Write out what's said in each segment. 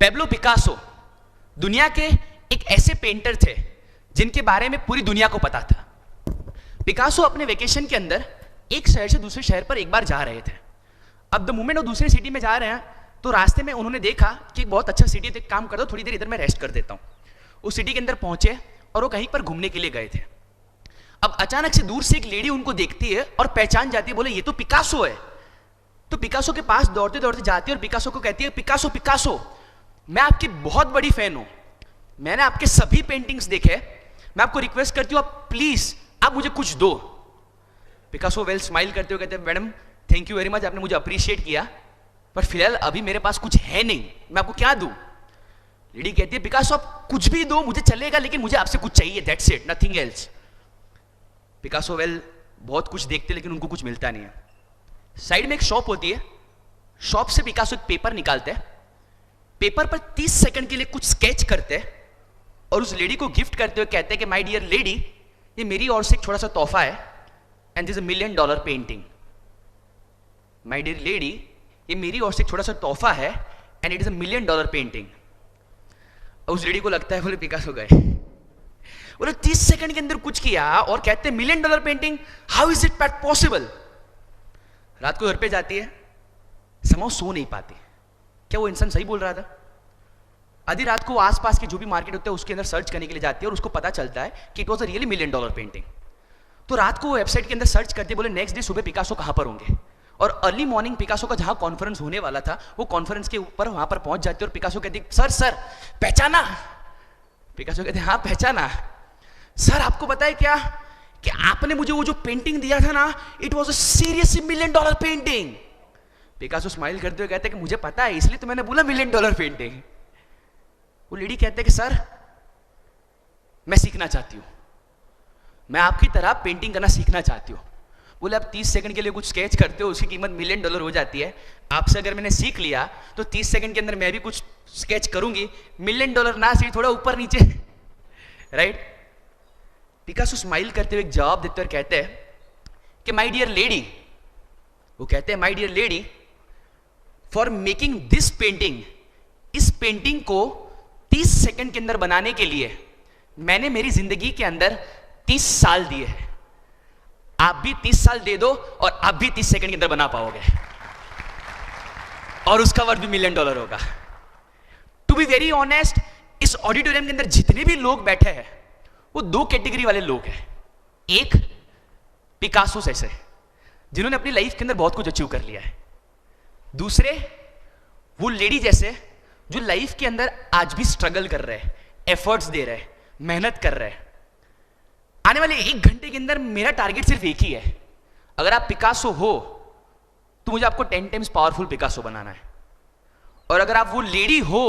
Pablo Picasso दुनिया के एक ऐसे पेंटर थे जिनके बारे में पूरी दुनिया को पता था। पिकासो अपने वेकेशन के अंदर एक शहर से दूसरे शहर पर एक बार जा रहे थे। अब द मोमेंट वो दूसरे सिटी में जा रहे हैं तो रास्ते में उन्होंने देखा कि एक बहुत अच्छा सिटी है, तो एक काम कर दो, थोड़ी देर इधर मैं रेस्ट कर देता हूँ। उस सिटी के अंदर पहुंचे और वो कहीं पर घूमने के लिए गए थे। अब अचानक से दूर से एक लेडी उनको देखती है और पहचान जाती है, बोले ये तो पिकासो है। तो पिकासो के पास दौड़ते दौड़ते जाती है और पिकासो को कहती है, पिकासो पिकासो मैं आपकी बहुत बड़ी फैन हूं, मैंने आपके सभी पेंटिंग्स देखे, मैं आपको रिक्वेस्ट करती हूँ आप प्लीज आप मुझे कुछ दो। पिकासो वेल स्माइल करते हुए कहते हैं, madam thank you very much, आपने मुझे अप्रिशिएट किया, पर फिलहाल अभी मेरे पास कुछ है नहीं, मैं आपको क्या दूं। लेडी कहती है, पिकासो आप कुछ भी दो मुझे चलेगा, लेकिन मुझे आपसे कुछ चाहिए, that's it, nothing else. Picasso well बहुत कुछ देखते लेकिन उनको कुछ मिलता नहीं है। साइड में एक शॉप होती है, शॉप से पिकासो एक पेपर निकालते हैं, पेपर पर 30 सेकंड के लिए कुछ स्केच करते हैं और उस लेडी को गिफ्ट करते हुए कहते हैं कि माय डियर लेडी, ये मेरी ओर से एक छोटा सा तोहफा है, and this $1 million painting. My dear lady, ये मेरी ओर से एक छोटा सा तोहफा है and it is $1 million painting. उस लेडी को लगता है बोले पिकासो गए, बोले 30 सेकंड के अंदर कुछ किया और कहते हैं $1 million painting, how is it possible. रात को घर पे जाती है, समझ सो नहीं पाती, क्या वो इंसान सही बोल रहा था। आधी रात को आसपास के जो भी मार्केट होता है उसके अंदर सर्च करने के लिए जाती है और उसको पता चलता है कि it was a really $1 million painting. तो रात को वो वेबसाइट के अंदर सर्च करते बोले नेक्स्ट डे सुबह पिकासो कहां पर होंगे, और अर्ली मॉर्निंग पिकासो का जहां कॉन्फ्रेंस होने वाला था वो कॉन्फ्रेंस के ऊपर वहां पर पहुंच जाती है और पिकासो कहती सर सर पहचाना। पिकासो कहते हाँ पहचाना। सर आपको पता है क्या कि आपने मुझे वो जो पेंटिंग दिया था ना, it was a serious $1 million painting. Picasso smile करते हुए कहते हैं कि मुझे पता है इसलिए तो मैंने बोला $1 मिलियन पेंटिंग। वो लेडी कहते हैं कि सर मैं सीखना चाहती हूं, मैं आपकी तरह पेंटिंग करना सीखना चाहती हूं। बोले आप 30 सेकंड के लिए कुछ स्केच करते हो, उसकी कीमत $1 मिलियन हो जाती है, आपसे अगर मैंने सीख लिया तो 30 सेकंड के अंदर मैं भी कुछ स्केच करूंगी, $1 मिलियन ना सही थोड़ा ऊपर नीचे, राइट। पिकासो स्माइल करते हुए एक जवाब देते हुए कहते हैं कि माय डियर लेडी, वो कहते हैं my dear lady, for making this painting, इस पेंटिंग को 30 सेकंड के अंदर बनाने के लिए मैंने मेरी जिंदगी के अंदर 30 साल दिए हैं। आप भी 30 साल दे दो और आप भी 30 सेकंड के अंदर बना पाओगे और उसका वर्थ भी $1 मिलियन होगा। टू बी वेरी ऑनेस्ट, इस ऑडिटोरियम के अंदर जितने भी लोग बैठे हैं वो 2 कैटेगरी वाले लोग हैं। एक पिकासो जैसे जिन्होंने अपनी लाइफ के अंदर बहुत कुछ अचीव कर लिया है, दूसरे वो लेडी जैसे जो लाइफ के अंदर आज भी स्ट्रगल कर रहे हैं, एफर्ट्स दे रहे हैं, मेहनत कर रहे हैं। आने वाले 1 घंटे के अंदर मेरा टारगेट सिर्फ एक ही है, अगर आप पिकासो हो तो मुझे आपको 10 टाइम्स पावरफुल पिकासो बनाना है, और अगर आप वो लेडी हो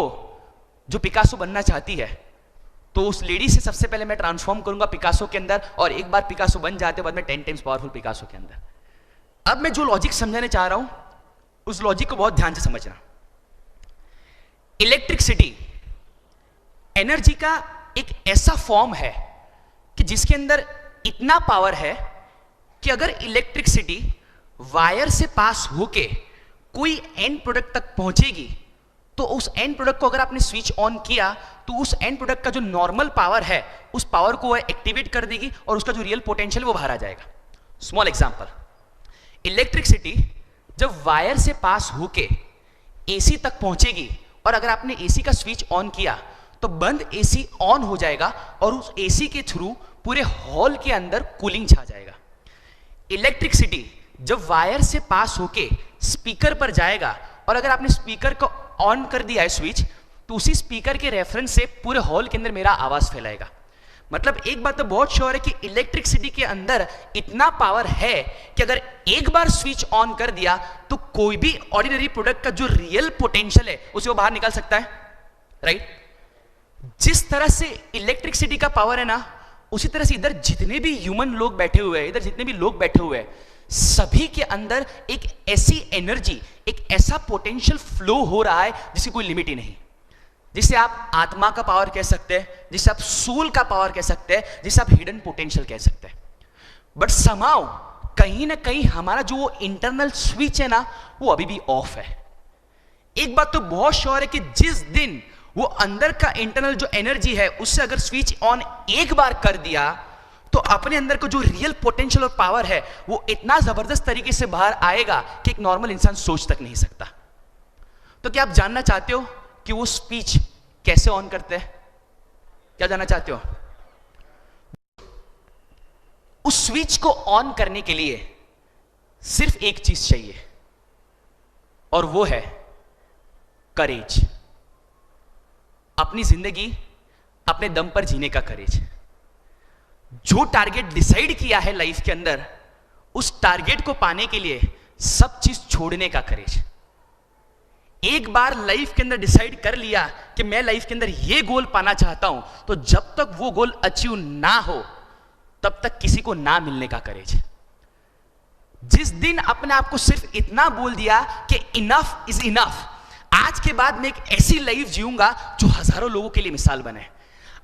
जो पिकासो बनना चाहती है तो उस लेडी से सबसे पहले मैं ट्रांसफॉर्म करूंगा पिकासो के अंदर, और एक बार पिकासो बन जाते बाद में 10 टाइम्स पावरफुल पिकासो के अंदर। अब मैं जो लॉजिक समझाने चाह रहा हूं उस लॉजिक को बहुत ध्यान से समझना। इलेक्ट्रिसिटी एनर्जी का एक ऐसा फॉर्म है कि जिसके अंदर इतना पावर है कि अगर इलेक्ट्रिसिटी वायर से पास होके कोई एंड प्रोडक्ट तक पहुंचेगी तो उस एंड प्रोडक्ट को अगर आपने स्विच ऑन किया तो उस एंड प्रोडक्ट का जो नॉर्मल पावर है उस पावर को एक्टिवेट कर देगी और उसका जो रियल पोटेंशियल वो बाहर आ जाएगा। स्मॉल एग्जांपल, इलेक्ट्रिसिटी जब वायर से पास होके एसी तक पहुंचेगी और अगर आपने एसी का स्विच ऑन किया तो बंद एसी ऑन हो जाएगा और उस एसी के थ्रू पूरे हॉल के अंदर कूलिंग छा जाएगा। इलेक्ट्रिसिटी जब वायर से पास होके स्पीकर पर जाएगा और अगर आपने स्पीकर को ऑन कर दिया है स्विच तो उसी स्पीकर के रेफरेंस से पूरे हॉल के अंदर मेरा आवाज फैलाएगा। मतलब एक बात तो बहुत श्योर है कि इलेक्ट्रिसिटी के अंदर इतना पावर है कि अगर एक बार स्विच ऑन कर दिया तो कोई भी ऑर्डिनरी प्रोडक्ट का जो रियल पोटेंशियल है उसे वो बाहर निकाल सकता है, राइट। जिस तरह से इलेक्ट्रिसिटी का पावर है ना, उसी तरह से इधर जितने भी ह्यूमन लोग बैठे हुए हैं, इधर जितने भी लोग बैठे हुए हैं, सभी के अंदर एक ऐसी एनर्जी, एक ऐसा पोटेंशियल फ्लो हो रहा है जिसकी कोई लिमिट ही नहीं, जिसे आप आत्मा का पावर कह सकते हैं, जिसे आप सोल का पावर कह सकते हैं, जिसे आप हिडन पोटेंशियल कह सकते हैं। बट समहाउ कहीं ना कहीं हमारा जो इंटरनल स्विच है ना वो अभी भी ऑफ है। एक बात तो बहुत श्योर है कि जिस दिन वो अंदर का इंटरनल जो एनर्जी है उससे अगर स्विच ऑन एक बार कर दिया तो अपने अंदर का जो रियल पोटेंशियल और पावर है वो इतना जबरदस्त तरीके से बाहर आएगा कि एक नॉर्मल इंसान सोच तक नहीं सकता। तो क्या आप जानना चाहते हो कि वो स्पीच कैसे ऑन करते हैं? क्या जानना चाहते हो? उस स्विच को ऑन करने के लिए सिर्फ एक चीज चाहिए और वो है करेज। अपनी जिंदगी अपने दम पर जीने का करेज। जो टारगेट डिसाइड किया है लाइफ के अंदर, उस टारगेट को पाने के लिए सब चीज छोड़ने का करेज। एक बार लाइफ के अंदर डिसाइड कर लिया कि मैं लाइफ के अंदर ये गोल पाना चाहता हूं, तो जब तक वो गोल अचीव ना हो तब तक किसी को ना मिलने का करेज। जिस दिन अपने आप को सिर्फ इतना बोल दिया कि इनफ इज इनफ, आज के बाद मैं एक ऐसी लाइफ जीऊंगा जो हजारों लोगों के लिए मिसाल बने।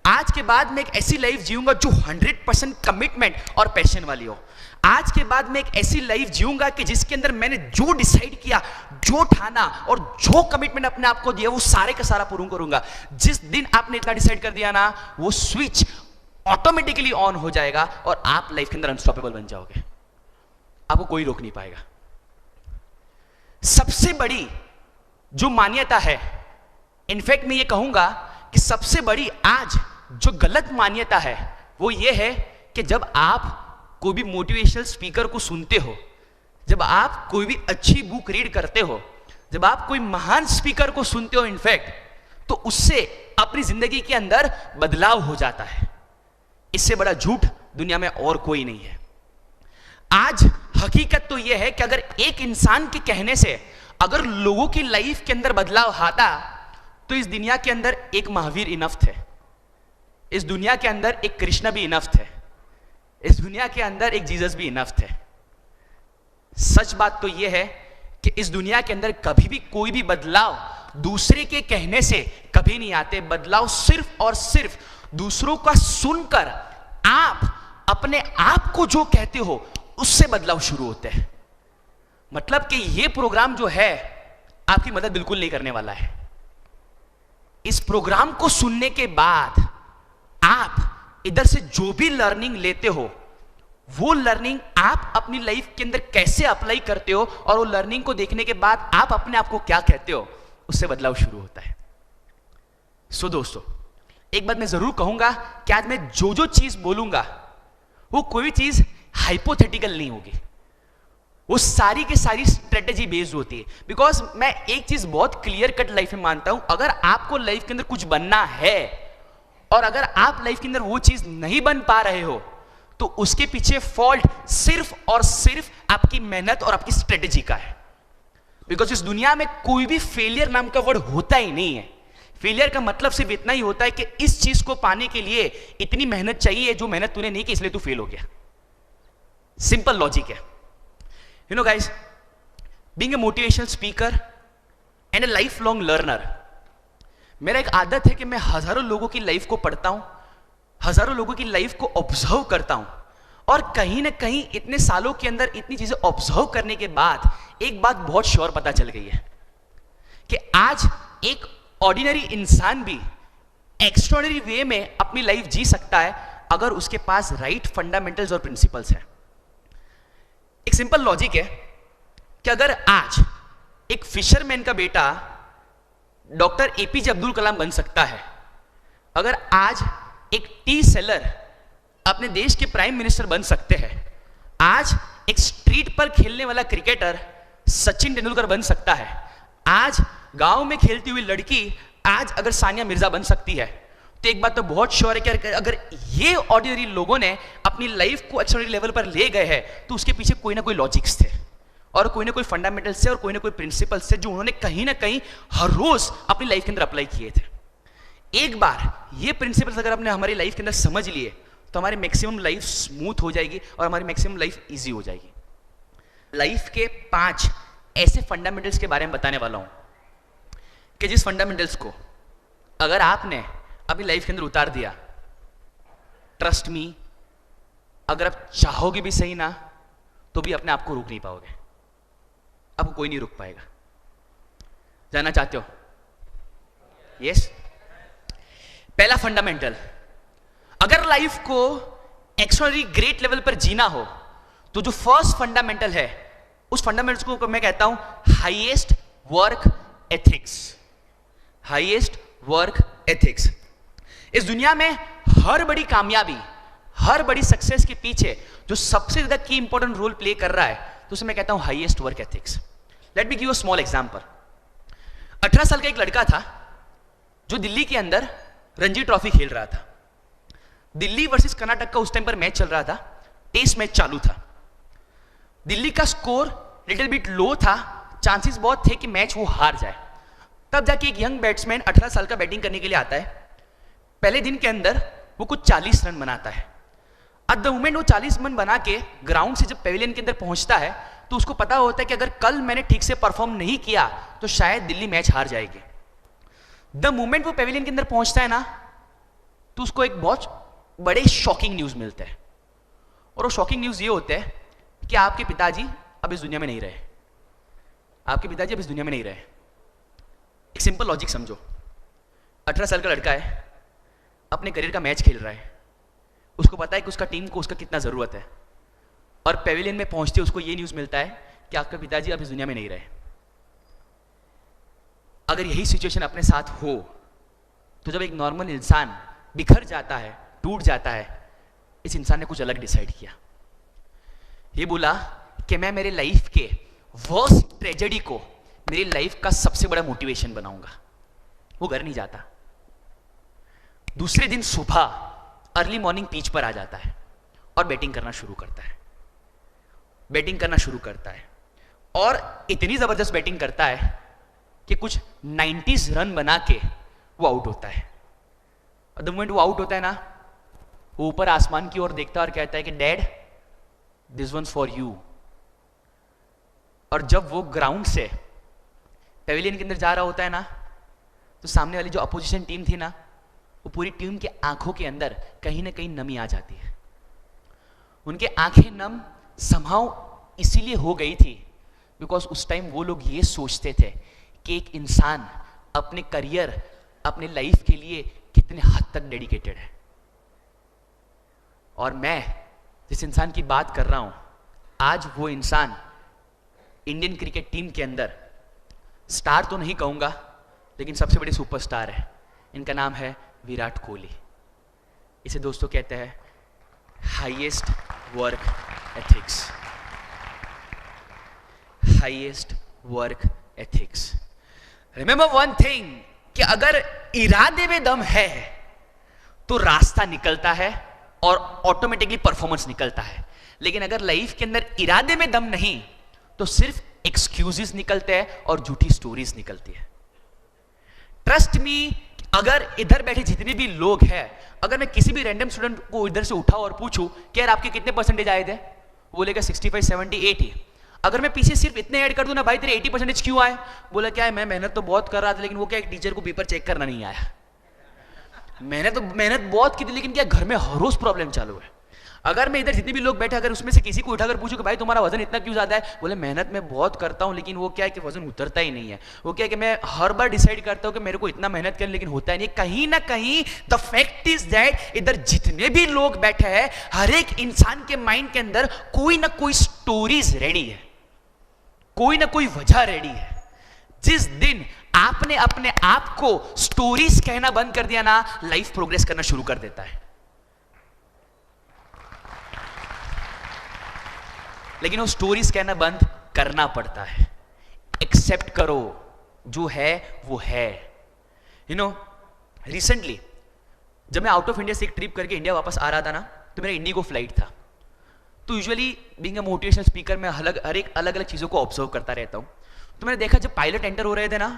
आज के बाद मैं एक ऐसी लाइफ जीऊंगा जो 100% कमिटमेंट और पैशन वाली हो। आज के बाद मैं एक ऐसी लाइफ जीऊंगा कि जिसके अंदर मैंने जो डिसाइड किया, जो ठाना और जो कमिटमेंट अपने आप को दिया, वो सारे का सारा पूरा करूंगा। जिस दिन आपने इतना डिसाइड कर दिया ना, वो स्विच ऑटोमेटिकली ऑन हो जाएगा और आप लाइफ के अंदर अनस्टॉपेबल बन जाओगे। आपको कोई रोक नहीं पाएगा। सबसे बड़ी जो मान्यता है, इनफैक्ट मैं ये कहूंगा कि सबसे बड़ी आज जो गलत मान्यता है वो ये है कि जब आप कोई भी मोटिवेशनल स्पीकर को सुनते हो, जब आप कोई भी अच्छी बुक रीड करते हो, जब आप कोई महान स्पीकर को सुनते हो इनफैक्ट, तो उससे अपनी जिंदगी के अंदर बदलाव हो जाता है। इससे बड़ा झूठ दुनिया में और कोई नहीं है। आज हकीकत तो यह है कि अगर एक इंसान के कहने से अगर लोगों की लाइफ के अंदर बदलाव आता, तो इस दुनिया के अंदर एक महावीर इनफ थे, इस दुनिया के अंदर एक कृष्ण भी इनफ थे, इस दुनिया के अंदर एक जीसस भी इनफ थे। सच बात तो यह है कि इस दुनिया के अंदर कभी भी कोई भी बदलाव दूसरे के कहने से कभी नहीं आते। बदलाव सिर्फ और सिर्फ दूसरों का सुनकर आप अपने आप को जो कहते हो उससे बदलाव शुरू होते हैं। मतलब कि यह प्रोग्राम जो है आपकी मदद बिल्कुल नहीं करने वाला है। इस प्रोग्राम को सुनने के बाद आप इधर से जो भी लर्निंग लेते हो, वो लर्निंग आप अपनी लाइफ के अंदर कैसे अप्लाई करते हो और वो लर्निंग को देखने के बाद आप अपने आप को क्या कहते हो, उससे बदलाव शुरू होता है। सो दोस्तों, एक बात मैं जरूर कहूंगा कि आज मैं जो जो चीज बोलूंगा वो कोई भी चीज हाइपोथेटिकल नहीं होगी, वो सारी की सारी स्ट्रेटेजी बेस्ड होती है। बिकॉज मैं एक चीज बहुत क्लियर कट लाइफ में मानता हूं, अगर आपको लाइफ के अंदर कुछ बनना है और अगर आप लाइफ के अंदर वो चीज नहीं बन पा रहे हो, तो उसके पीछे फॉल्ट सिर्फ और सिर्फ आपकी मेहनत और आपकी स्ट्रेटेजी का है। बिकॉज इस दुनिया में कोई भी फेलियर नाम का वर्ड होता ही नहीं है। फेलियर का मतलब सिर्फ इतना ही होता है कि इस चीज को पाने के लिए इतनी मेहनत चाहिए जो मेहनत तूने नहीं की, इसलिए तू फेल हो गया। सिंपल लॉजिक है। You know guys, being a motivational speaker and A life long learner, मेरा एक आदत है कि मैं हजारों लोगों की लाइफ को पढ़ता हूं, हजारों लोगों की लाइफ को ऑब्जर्व करता हूं, और कहीं ना कहीं इतने सालों के अंदर इतनी चीजें ऑब्जर्व करने के बाद एक बात बहुत श्योर पता चल गई है कि आज एक ऑर्डिनरी इंसान भी एक्स्ट्राऑर्डिनरी वे में अपनी लाइफ जी सकता है अगर उसके पास राइट फंडामेंटल्स और प्रिंसिपल्स हैं। एक सिंपल लॉजिक है कि अगर आज एक फिशरमैन का बेटा डॉक्टर एपीजे अब्दुल कलाम बन सकता है, अगर आज एक टी सेलर अपने देश के प्राइम मिनिस्टर बन सकते हैं, आज एक स्ट्रीट पर खेलने वाला क्रिकेटर सचिन तेंदुलकर बन सकता है, आज गांव में खेलती हुई लड़की आज अगर सानिया मिर्जा बन सकती है, तो एक बात तो बहुत श्योर है कि अगर ये ऑर्डिनरी लोगों ने अपनी लाइफ को एक्स्ट्राऑर्डिनरी लेवल पर ले गए हैं, तो उसके पीछे कोई ना कोई लॉजिक्स थे और कोई ना कोई फंडामेंटल्स थे और कोई ना कोई प्रिंसिपल्स थे जो उन्होंने कहीं ना कहीं हर रोज अपनी लाइफ के अंदर अप्लाई किए थे। एक बार ये प्रिंसिपल्स अगर आपने हमारी लाइफ के अंदर समझ लिए तो हमारी मैक्सिमम लाइफ स्मूथ हो जाएगी और हमारी मैक्सिमम लाइफ इजी हो जाएगी। लाइफ के 5 ऐसे फंडामेंटल्स के बारे में बताने वाला हूं कि जिस फंडामेंटल्स को अगर आपने अपनी लाइफ के अंदर उतार दिया, ट्रस्ट मी, अगर आप चाहोगे भी सही ना तो भी अपने आप को रोक नहीं पाओगे, आपको कोई नहीं रोक पाएगा। जानना चाहते हो? यस। पहला फंडामेंटल, अगर लाइफ को एक्स्ट्राऑर्डिनरी ग्रेट लेवल पर जीना हो तो जो फर्स्ट फंडामेंटल है उस फंडामेंटल को मैं कहता हूं highest work ethics. Highest work ethics. इस दुनिया में हर बड़ी कामयाबी, हर बड़ी सक्सेस के पीछे जो सबसे ज्यादा की इंपॉर्टेंट रोल प्ले कर रहा है तो उसे मैं कहता हूं highest work ethics. Let me give a small example. 18 साल का एक लड़का था जो दिल्ली के अंदर रणजी ट्रॉफी खेल रहा था। दिल्ली वर्सेस कर्नाटक का उस टाइम पर मैच चल रहा था, टेस्ट मैच चालू था। दिल्ली का स्कोर लिटिल बिट लो था, चांसेस बहुत थे कि मैच वो हार जाए। तब जाके एक यंग बैट्समैन 18 साल का बैटिंग करने के लिए आता है। पहले दिन के अंदर वो कुछ 40 रन बनाता है। एट द मोमेंट वो 40 रन बना के ग्राउंड से जब पेविलियन के अंदर पहुंचता है तो उसको पता होता है कि अगर कल मैंने ठीक से परफॉर्म नहीं किया तो शायद दिल्ली मैच हार जाएगी। द मोमेंट वो पेविलियन के अंदर पहुंचता है ना तो उसको एक बहुत बड़े शॉकिंग न्यूज मिलते हैं। और वो शॉकिंग न्यूज ये होते हैं कि आपके पिताजी अब इस दुनिया में नहीं रहे। आपके पिताजी अब इस दुनिया में नहीं रहे। एक सिंपल लॉजिक समझो। 18 साल का लड़का है, अपने करियर का मैच खेल रहा है, उसको पता है कि उसका टीम को उसका कितना जरूरत है, और पेविलियन में पहुंचते उसको ये न्यूज मिलता है कि आपके पिताजी अब इस दुनिया में नहीं रहे। अगर यही सिचुएशन अपने साथ हो तो जब एक नॉर्मल इंसान बिखर जाता है, टूट जाता है, इस इंसान ने कुछ अलग डिसाइड किया। ये बोला कि मैं मेरे लाइफ के वर्स्ट ट्रेजेडी को मेरी लाइफ का सबसे बड़ा मोटिवेशन बनाऊंगा। वो घर नहीं जाता, दूसरे दिन सुबह अर्ली मॉर्निंग पिच पर आ जाता है और बैटिंग करना शुरू करता है। बैटिंग करना शुरू करता है और इतनी जबरदस्त बैटिंग करता है कि कुछ 90s रन बना के वो आउट होता है। और द मोमेंट वो आउट होता है ना, वो ऊपर आसमान की ओर देखता है और कहता है कि dad this one's for you. और जब वो ग्राउंड से पेविलियन के अंदर जा रहा होता है ना तो सामने वाली जो अपोजिशन टीम थी ना, वो पूरी टीम के आंखों के अंदर कहीं ना कहीं नमी आ जाती है। उनके आंखें नम समहाउ इसीलिए हो गई थी बिकॉज उस टाइम वो लोग ये सोचते थे कि एक इंसान अपने करियर, अपने लाइफ के लिए कितने हद तक डेडिकेटेड है। और मैं जिस इंसान की बात कर रहा हूं, आज वो इंसान इंडियन क्रिकेट टीम के अंदर स्टार तो नहीं कहूंगा लेकिन सबसे बड़े सुपरस्टार है। इनका नाम है विराट कोहली। इसे दोस्तों कहते हैं highest work ethics. Highest work ethics. Remember one thing कि अगर इरादे में दम है तो रास्ता निकलता है और ऑटोमेटिकली परफॉर्मेंस निकलता है। लेकिन अगर लाइफ के अंदर इरादे में दम नहीं तो सिर्फ एक्सक्यूजेस निकलते हैं और झूठी स्टोरीज निकलती है। ट्रस्ट मी, अगर इधर बैठे जितने भी लोग हैं, अगर मैं किसी भी रैंडम स्टूडेंट को इधर से उठाऊं और पूछूं कि यार आपके कितने परसेंटेज आए थे, वो बोलेगा 65, 70, 80। अगर मैं पीछे सिर्फ इतने ऐड कर दूं ना, भाई तेरे 80% क्यों आए, बोला क्या है मैं मेहनत तो बहुत कर रहा था लेकिन वो क्या एक टीचर को पेपर चेक करना नहीं आया। मेहनत बहुत की थी लेकिन क्या घर में हर रोज प्रॉब्लम चालू है। अगर मैं इधर जितने भी लोग बैठे, अगर उसमें से किसी को उठाकर पूछूं कि भाई तुम्हारा वजन इतना क्यों ज्यादा है, बोले मेहनत मैं बहुत करता हूं लेकिन वो क्या है कि वजन उतरता ही नहीं है। वो क्या है कि मैं हर बार डिसाइड करता हूं कि मेरे को इतना मेहनत करना लेकिन होता ही नहीं। कहीं ना कहीं द फैक्ट इज दैट इधर जितने भी लोग बैठे हैं, हर एक इंसान के माइंड के अंदर कोई ना कोई स्टोरीज रेडी है, कोई ना कोई वजह रेडी है। जिस दिन आपने अपने आप को स्टोरीज कहना बंद कर दिया ना, लाइफ प्रोग्रेस करना शुरू कर देता है। लेकिन वो स्टोरीज कहना बंद करना पड़ता है। एक्सेप्ट करो जो है वो है। यू नो, रिसेंटली जब मैं आउट ऑफ इंडिया से एक ट्रिप करके इंडिया वापस आ रहा था ना, तो मेरा इंडिगो फ्लाइट था। तो usually being a motivational speaker मैं अलग अलग चीजों को ऑब्जर्व करता रहता हूं। तो मैंने देखा जब पायलट एंटर हो रहे थे ना,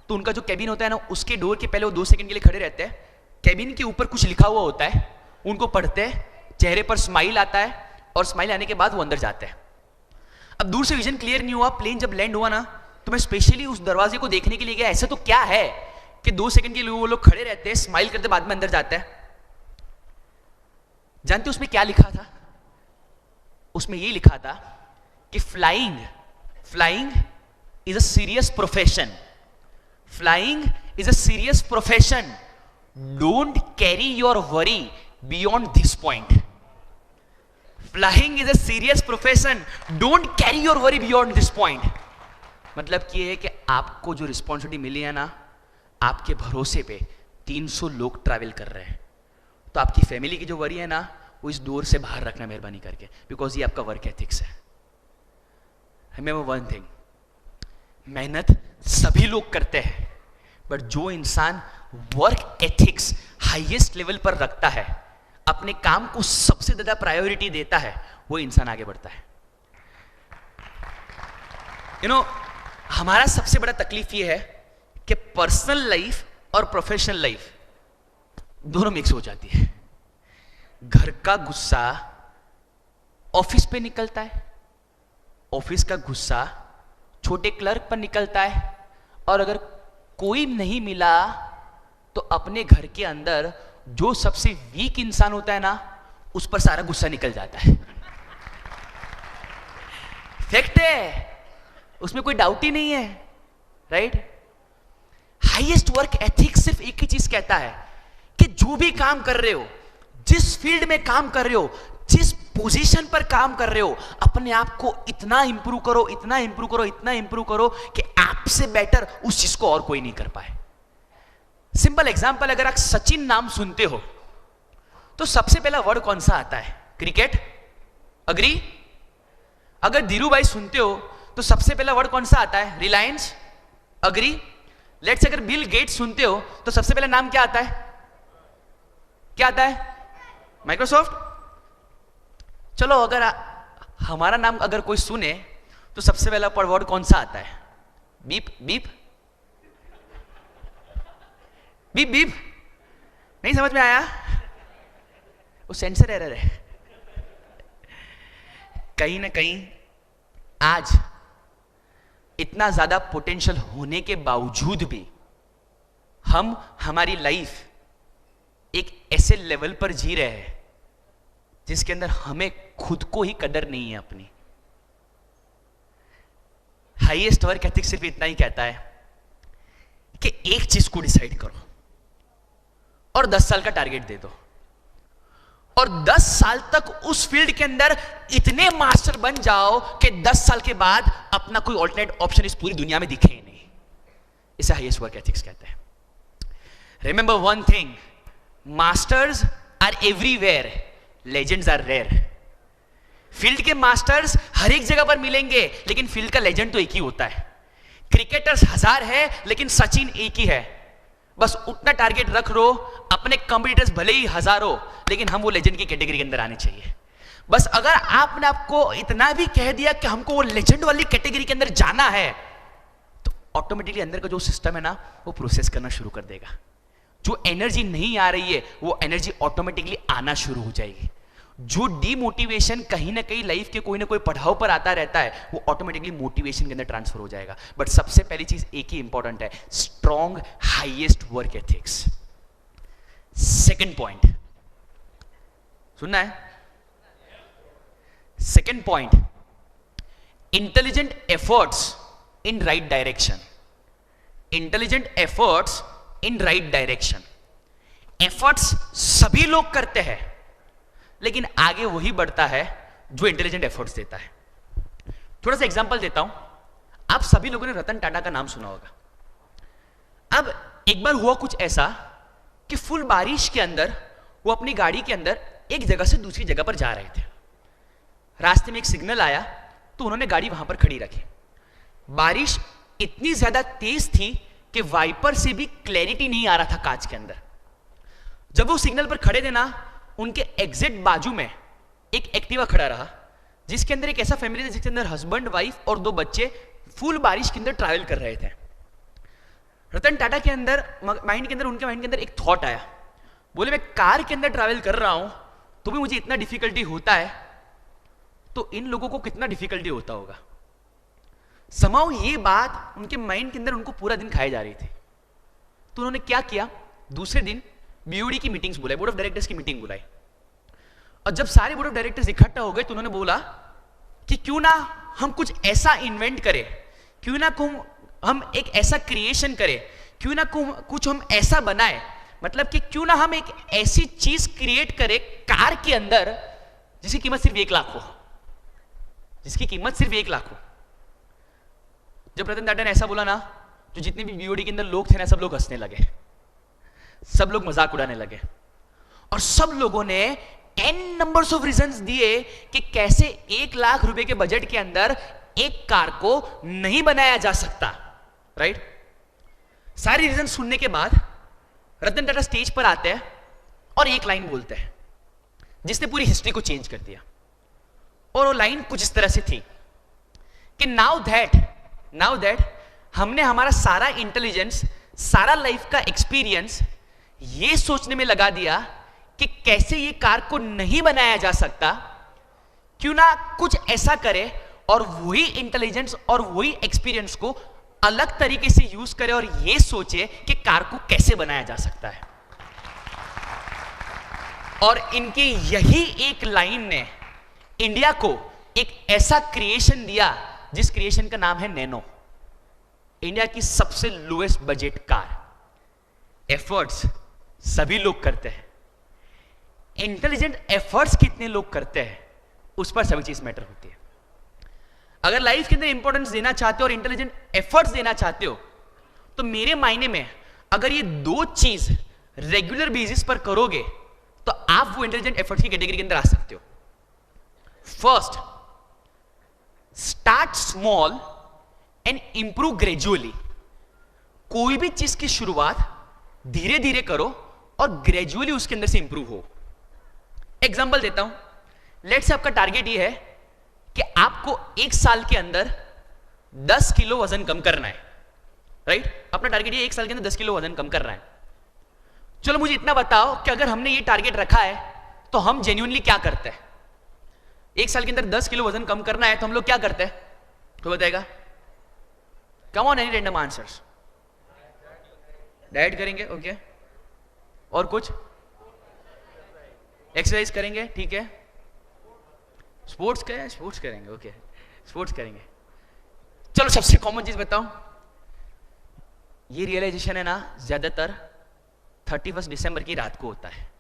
तो उनका जो कैबिन होता है ना, उसके डोर के पहले वो 2 सेकंड के लिए खड़े रहते हैं। कैबिन के ऊपर कुछ लिखा हुआ होता है, उनको पढ़ते हैं, चेहरे पर स्माइल आता है और स्माइल आने के बाद वो अंदर जाते हैं। अब दूर से विजन क्लियर नहीं हुआ, प्लेन जब लैंड हुआ ना तो मैं स्पेशली उस दरवाजे को देखने के लिए गया। ऐसा तो क्या है कि 2 सेकंड के लिए वो लोग खड़े रहते हैं, स्माइल करते, बाद में अंदर जाते हैं। जानते उसमें क्या लिखा था? उसमें ये लिखा था कि flying is a serious profession flying is a serious profession, don't carry your worry beyond this point. Flying is a serious profession, don't carry your worry beyond this point. मतलब ये है कि आपको जो रिस्पॉन्सिबिलिटी मिली है ना, आपके भरोसे पे 300 लोग ट्रैवल कर रहे हैं, तो आपकी फैमिली की जो वरी है ना, वो इस डोर से बाहर रखना मेहरबानी करके, बिकॉज ये आपका वर्क एथिक्स है. रिमेंबर वन थिंग, मेहनत सभी लोग करते हैं, बट जो इंसान वर्क एथिक्स हाईएस्ट लेवल पर रखता है, अपने काम को सबसे ज्यादा प्रायोरिटी देता है, वो इंसान आगे बढ़ता है. हमारा सबसे बड़ा तकलीफ ये है कि पर्सनल लाइफ और प्रोफेशनल लाइफ दोनों मिक्स हो जाती है. घर का गुस्सा ऑफिस पे निकलता है, ऑफिस का गुस्सा छोटे क्लर्क पर निकलता है, और अगर कोई नहीं मिला तो अपने घर के अंदर जो सबसे वीक इंसान होता है ना, उस पर सारा गुस्सा निकल जाता है. फैक्ट है, उसमें कोई डाउट ही नहीं है, राइट? हाईएस्ट वर्क एथिक्स सिर्फ एक ही चीज कहता है कि जो भी काम कर रहे हो, जिस फील्ड में काम कर रहे हो, जिस पोजीशन पर काम कर रहे हो, अपने आप को इतना इंप्रूव करो, इतना इंप्रूव करो, इतना इंप्रूव करो कि आपसे बेटर उस चीज को और कोई नहीं कर पाए. सिंपल एग्जांपल, अगर आप सचिन नाम सुनते हो तो सबसे पहला वर्ड कौन सा आता है? क्रिकेट. अग्री? अगर धीरू भाई सुनते हो तो सबसे पहला वर्ड कौन सा आता है? रिलायंस. अग्री? लेट्स अगर बिल गेट्स सुनते हो तो सबसे पहला नाम क्या आता है? क्या आता है? माइक्रोसॉफ्ट. चलो, अगर हमारा नाम अगर कोई सुने तो सबसे पहला वर्ड कौन सा आता है? बीप. Beep beep beep. नहीं समझ में आया? वो सेंसर एरर है. कहीं ना कहीं आज इतना ज्यादा पोटेंशियल होने के बावजूद भी हम हमारी लाइफ एक ऐसे लेवल पर जी रहे हैं जिसके अंदर हमें खुद को ही कदर नहीं है अपनी. हाईएस्ट वर्क एथिक्स सिर्फ इतना ही कहता है कि एक चीज को डिसाइड करो और 10 साल का टारगेट दे दो, और 10 साल तक उस फील्ड के अंदर इतने मास्टर बन जाओ कि 10 साल के बाद अपना कोई ऑल्टरनेट ऑप्शन इस पूरी दुनिया में दिखे ही नहीं. इसे हाईएस्ट वर्क एथिक्स कहते हैं. Remember one thing, masters are everywhere, legends are rare. Field के मास्टर्स हर एक जगह पर मिलेंगे, लेकिन फील्ड का लेजेंड तो एक ही होता है. क्रिकेटर्स 1000 है, लेकिन सचिन एक ही है. बस उतना टारगेट रख लो, अपने कंपटीटर्स भले ही 1000 हो, लेकिन हम वो लेजेंड की कैटेगरी के अंदर आने चाहिए. बस अगर आपने आपको इतना भी कह दिया कि हमको वो लेजेंड वाली कैटेगरी के अंदर जाना है, तो ऑटोमेटिकली अंदर का जो सिस्टम है ना, वो प्रोसेस करना शुरू कर देगा. जो एनर्जी नहीं आ रही है, वो एनर्जी ऑटोमेटिकली आना शुरू हो जाएगी. जो डीमोटिवेशन कहीं ना कहीं लाइफ के कोई ना कोई पड़ाव पर आता रहता है, वो ऑटोमेटिकली मोटिवेशन के अंदर ट्रांसफर हो जाएगा. बट सबसे पहली चीज एक ही इंपॉर्टेंट है, strong highest work ethics. Second point सुनना है? Second point, intelligent efforts in right direction. Intelligent efforts in right direction. Efforts सभी लोग करते हैं, लेकिन आगे वही बढ़ता है जो इंटेलिजेंट एफर्ट्स देता है. थोड़ा सा एग्जांपल देता हूं. आप सभी लोगों ने रतन टाटा का नाम सुना होगा. अब एक बार हुआ कुछ ऐसा कि फुल बारिश के अंदर वो अपनी गाड़ी के अंदर एक जगह से दूसरी जगह पर जा रहे थे. रास्ते में एक सिग्नल आया तो उन्होंने गाड़ी वहां पर खड़ी रखी. बारिश इतनी ज्यादा तेज थी कि वाइपर से भी क्लैरिटी नहीं आ रहा था कांच के अंदर. जब वो सिग्नल पर खड़े थे ना, उनके एग्जैक्ट बाजू में एक एक्टिवा खड़ा रहा, जिसके अंदर एक ऐसा फैमिली था जिसके अंदर हस्बैंड, वाइफ और 2 बच्चे फुल बारिश के अंदर ट्रैवल कर रहे थे. रतन टाटा के अंदर उनके माइंड के अंदर एक थॉट आया. बोले, मैं कार के अंदर ट्रैवल कर रहा हूं तो भी मुझे इतना डिफिकल्टी होता है, तो इन लोगों को कितना डिफिकल्टी होता होगा. समाउ ये बात उनके माइंड के अंदर उनको पूरा दिन खाई जा रही थी. तो उन्होंने क्या किया, दूसरे दिन बीओडी की मीटिंग्स बुलाई, बोर्ड ऑफ डायरेक्टर्स की मीटिंग बुलाई. और जब सारे बोर्ड ऑफ डायरेक्टर्स इकट्ठा हो गए तो उन्होंने बोला कि क्यों ना हम कुछ ऐसा इन्वेंट करें, क्यों ना हम एक ऐसा क्रिएशन करें, क्यों ना कुछ हम ऐसा बनाए, मतलब कि क्यों ना हम एक ऐसी चीज क्रिएट करें कार के अंदर जिसकी कीमत सिर्फ 1 लाख हो, जिसकी कीमत सिर्फ 1 लाख हो। जब रतन टाटा ने ऐसा बोला ना, तो जितने भी बीओडी के अंदर लोग थे ना, सब लोग हंसने लगे, सब लोग मजाक उड़ाने लगे, और सब लोगों ने n नंबर्स ऑफ रीजंस दिए कि कैसे 1 लाख रुपए के बजट के अंदर एक कार को नहीं बनाया जा सकता, राइट। सारी रीजन सुनने के बाद रतन टाटा स्टेज पर आते हैं और एक लाइन बोलते हैं जिसने पूरी हिस्ट्री को चेंज कर दिया। और वो लाइन कुछ इस तरह से थी कि नाउ दैट हमने हमारा सारा इंटेलिजेंस, सारा लाइफ का एक्सपीरियंस ये सोचने में लगा दिया कि कैसे ये कार को नहीं बनाया जा सकता, क्यों ना कुछ ऐसा करे और वही इंटेलिजेंस और वही एक्सपीरियंस को अलग तरीके से यूज करे और ये सोचे कि कार को कैसे बनाया जा सकता है। और इनकी यही एक लाइन ने इंडिया को एक ऐसा क्रिएशन दिया जिस क्रिएशन का नाम है नैनो, इंडिया की सबसे लोएस्ट बजट कार। एफर्ट्स सभी लोग करते हैं, इंटेलिजेंट एफर्ट्स कितने लोग करते हैं उस पर सभी चीज मैटर होती है। अगर लाइफ के अंदर इंपॉर्टेंस देना चाहते हो और इंटेलिजेंट एफर्ट्स देना चाहते हो, तो मेरे मायने में अगर ये दो चीज रेगुलर बेसिस पर करोगे तो आप वो इंटेलिजेंट एफर्ट्स की कैटेगरी के अंदर आ सकते हो। First, start small and improve gradually. कोई भी चीज की शुरुआत धीरे धीरे करो और ग्रेजुअली उसके अंदर से इंप्रूव हो। एग्जांपल देता हूं, लेट्स से आपका टारगेट ये है कि आपको 1 साल के अंदर 10 किलो वजन कम करना है, राइट। अपना टारगेट ये 1 साल के अंदर 10 किलो वजन कम करना है। चलो मुझे इतना बताओ कि अगर हमने ये टारगेट रखा है तो हम जेन्युइनली क्या करते हैं। 1 साल के अंदर 10 किलो वजन कम करना है तो हम लोग क्या करते हैं, तो बताएगा। Come on, any random answers. Diet करेंगे, ओके। और कुछ एक्सरसाइज करेंगे, ठीक है। स्पोर्ट्स करेंगे, ओके, स्पोर्ट्स करेंगे। चलो सबसे कॉमन चीज बताऊं, ये रियलाइजेशन है ना ज्यादातर 31 दिसंबर की रात को होता है।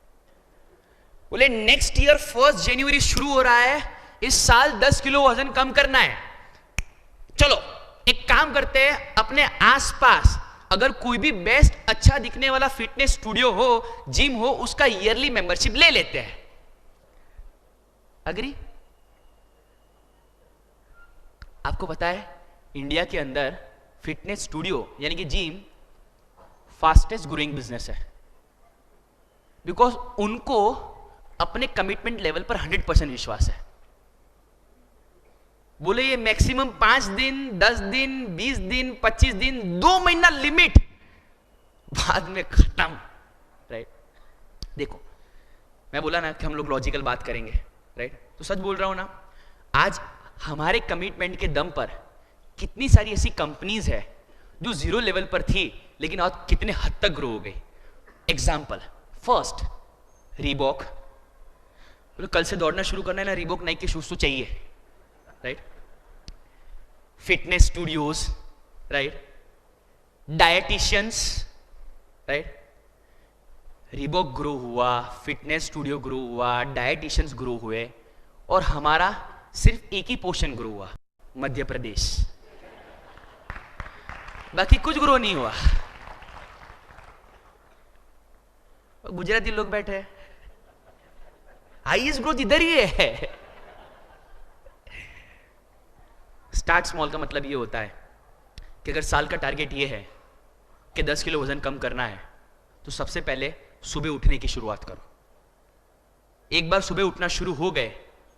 बोले नेक्स्ट ईयर 1 जनवरी शुरू हो रहा है, इस साल 10 किलो वजन कम करना है। चलो एक काम करते हैं, अपने आसपास अगर कोई भी बेस्ट अच्छा दिखने वाला फिटनेस स्टूडियो हो, जिम हो, उसका ईयरली मेंबरशिप ले लेते हैं। अग्री? आपको पता है इंडिया के अंदर फिटनेस स्टूडियो यानी कि जिम फास्टेस्ट ग्रोइंग बिजनेस है, बिकॉज उनको अपने कमिटमेंट लेवल पर 100% विश्वास है। बोले ये मैक्सिमम 5 दिन, 10 दिन, 20 दिन, 25 दिन, 2 महीना लिमिट, बाद में खत्म, राइट। देखो मैं बोला ना कि हम लोग लॉजिकल बात करेंगे, राइट, तो सच बोल रहा हूं ना। आज हमारे कमिटमेंट के दम पर कितनी सारी ऐसी कंपनीज है जो 0 लेवल पर थी लेकिन आज कितने हद तक ग्रो हो गई। Example, first Reebok. बोले कल से दौड़ना शुरू करना है ना, रीबॉक नाइक के शूज तो चाहिए, right. Fitness studios, right, dietitians, right. Reebok grow हुआ, फिटनेस स्टूडियो ग्रो हुआ, डायटिशियंस ग्रो हुए, और हमारा सिर्फ एक ही पोर्शन ग्रो हुआ, मध्य प्रदेश। बाकी कुछ ग्रो नहीं हुआ। गुजराती लोग बैठे, हाईएस्ट ग्रोथ इधर ही है। स्टार्ट स्मॉल का मतलब ये होता है कि अगर साल का टारगेट ये है कि 10 किलो वजन कम करना है, तो सबसे पहले सुबह उठने की शुरुआत करो। एक बार सुबह उठना शुरू हो गए,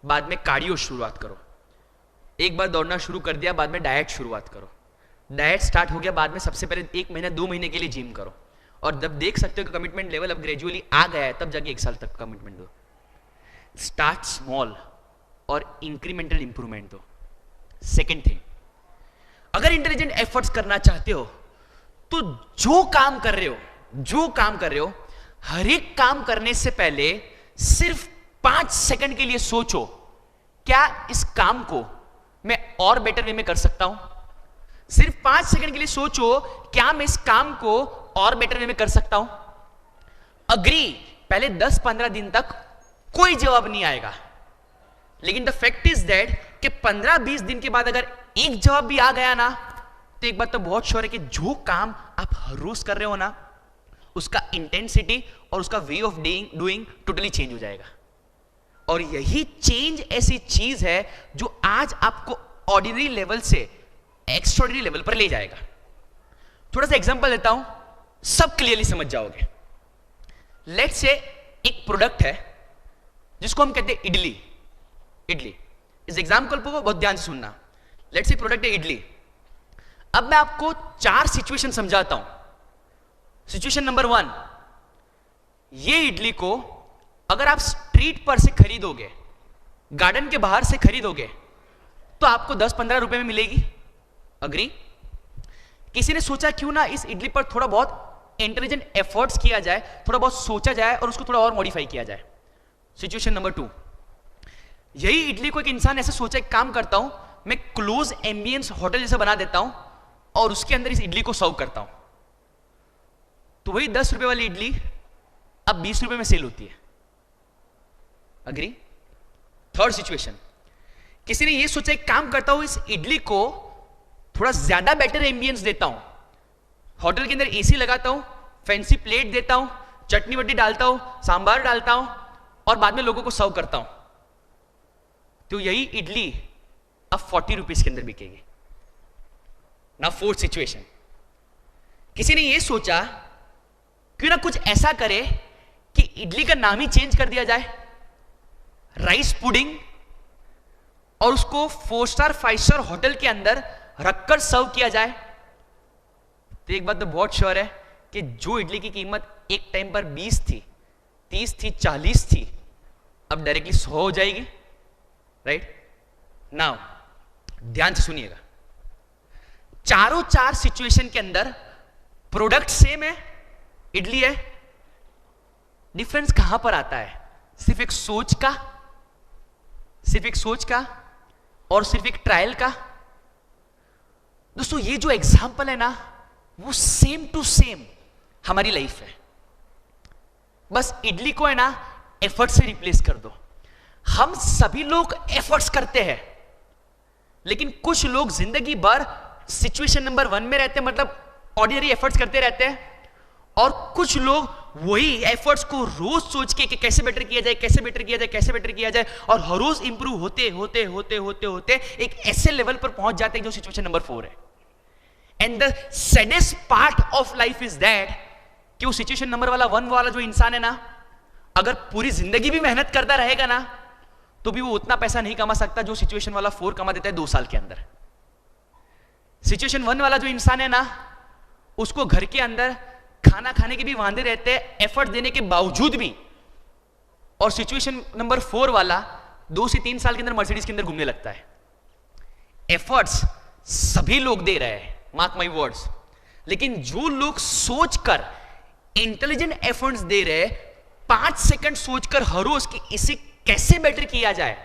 बाद में कार्डियो शुरुआत करो। एक बार दौड़ना शुरू कर दिया, बाद में डाइट शुरुआत करो। डाइट स्टार्ट हो गया, बाद में सबसे पहले 1 महीना 2 महीने के लिए जिम करो, और जब देख सकते हो कि कमिटमेंट लेवल अब ग्रेजुअली आ गया है, तब जाके 1 साल तक कमिटमेंट दो। स्टार्ट स्मॉल और इंक्रीमेंटल इंप्रूवमेंट दो। सेकेंड थिंग, अगर इंटेलिजेंट एफर्ट्स करना चाहते हो तो जो काम कर रहे हो हर एक काम करने से पहले सिर्फ 5 सेकंड के लिए सोचो, क्या इस काम को मैं और बेटर वे में कर सकता हूं। सिर्फ 5 सेकंड के लिए सोचो, क्या मैं इस काम को और बेटर वे में कर सकता हूं? अग्री, पहले 10-15 दिन तक कोई जवाब नहीं आएगा, लेकिन द फैक्ट इज दैट कि 15-20 दिन के बाद अगर एक जवाब भी आ गया ना, तो एक बात तो बहुत श्योर है कि जो काम आप हर रोज कर रहे हो ना, उसका इंटेंसिटी और उसका way of doing totally change हो जाएगा। और यही चेंज ऐसी चीज है जो आज आपको ऑर्डिनरी लेवल से एक्स्ट्राऑर्डिनरी लेवल पर ले जाएगा। थोड़ा सा एग्जांपल देता हूं, सब क्लियरली समझ जाओगे। लेट्स से एक प्रोडक्ट है जिसको हम कहते हैं इडली। इडली इस एग्जांपल को बहुत ध्यान से सुनना। लेट्स से प्रोडक्ट है इडली। अब मैं आपको 4 सिचुएशन समझाता हूं। सिचुएशन नंबर 1, ये इडली को अगर आप स्ट्रीट पर से खरीदोगे, गार्डन के बाहर से खरीदोगे, तो आपको 10-15 रुपए में मिलेगी। अग्री? किसी ने सोचा क्यों ना इस इडली पर थोड़ा बहुत इंटेलिजेंट एफर्ट्स किया जाए, थोड़ा बहुत सोचा जाए और उसको थोड़ा और मॉडिफाई किया जाए। सिचुएशन नंबर 2, यही इडली को एक इंसान ऐसे सोचा, एक काम करता हूं मैं, क्लोज एम्बियंस होटल जैसा बना देता हूं और उसके अंदर इस इडली को सर्व करता हूं, तो वही 10 रुपए वाली इडली अब 20 रुपए में सेल होती है। अग्री? थर्ड सिचुएशन, किसी ने यह सोचा, एक काम करता हूं इस इडली को थोड़ा ज्यादा बेटर एम्बियंस देता हूं, होटल के अंदर एसी लगाता हूं, फैंसी प्लेट देता हूं, चटनी वटनी डालता हूं, सांबार डालता हूं और बाद में लोगों को सर्व करता हूं, तो यही इडली अब 40 रुपीज के अंदर बिकेगी। ना फोर्थ सिचुएशन, किसी ने यह सोचा क्यों ना कुछ ऐसा करे कि इडली का नाम ही चेंज कर दिया जाए, राइस पुडिंग, और उसको 4 स्टार 5 स्टार होटल के अंदर रखकर सर्व किया जाए। तो एक बात तो बहुत श्योर है कि जो इडली की कीमत एक टाइम पर 20 थी, 30 थी, 40 थी, अब डायरेक्टली 100 हो जाएगी। राइट? नाउ ध्यान से सुनिएगा, चारों 4 सिचुएशन के अंदर प्रोडक्ट सेम है, इडली है। डिफरेंस कहां पर आता है? सिर्फ एक सोच का, सिर्फ एक सोच का और सिर्फ एक ट्रायल का। दोस्तों ये जो एग्जाम्पल है ना, वो सेम टू सेम हमारी लाइफ है। बस इडली को है ना एफर्ट से रिप्लेस कर दो। हम सभी लोग एफर्ट्स करते हैं, लेकिन कुछ लोग जिंदगी भर सिचुएशन नंबर 1 में रहते हैं, मतलब ऑर्डिनरी एफर्ट्स करते रहते हैं, और कुछ लोग वही एफर्ट्स को रोज सोच के कि कैसे बेटर किया जाए, कैसे बेटर किया जाए, कैसे बेटर किया जाए, और हर रोज इंप्रूव होते होते होते होते होते एक ऐसे लेवल पर पहुंच जाते हैं जो सिचुएशन नंबर 4 है। And the saddest part of life is that कि वो सिचुएशन नंबर 1 वाला जो इंसान है ना, अगर पूरी जिंदगी भी मेहनत करता रहेगा ना, तो भी वो उतना पैसा नहीं कमा सकता जो सिचुएशन वाला 4 कमा देता है 2 साल के अंदर। सिचुएशन 1 वाला जो इंसान है ना, उसको घर के अंदर खाना खाने के भी वांदे रहते हैं एफर्ट देने के बावजूद भी, और सिचुएशन नंबर 4 वाला 2 से 3 साल के अंदर मर्सिडीज के अंदर घूमने लगता है। एफर्ट्स सभी लोग दे रहे हैं, मार्क माई वर्ड्स, लेकिन जो लोग सोचकर इंटेलिजेंट एफर्ट्स दे रहे, 5 सेकंड सोचकर हर रोज कि इसे कैसे बेटर किया जाए,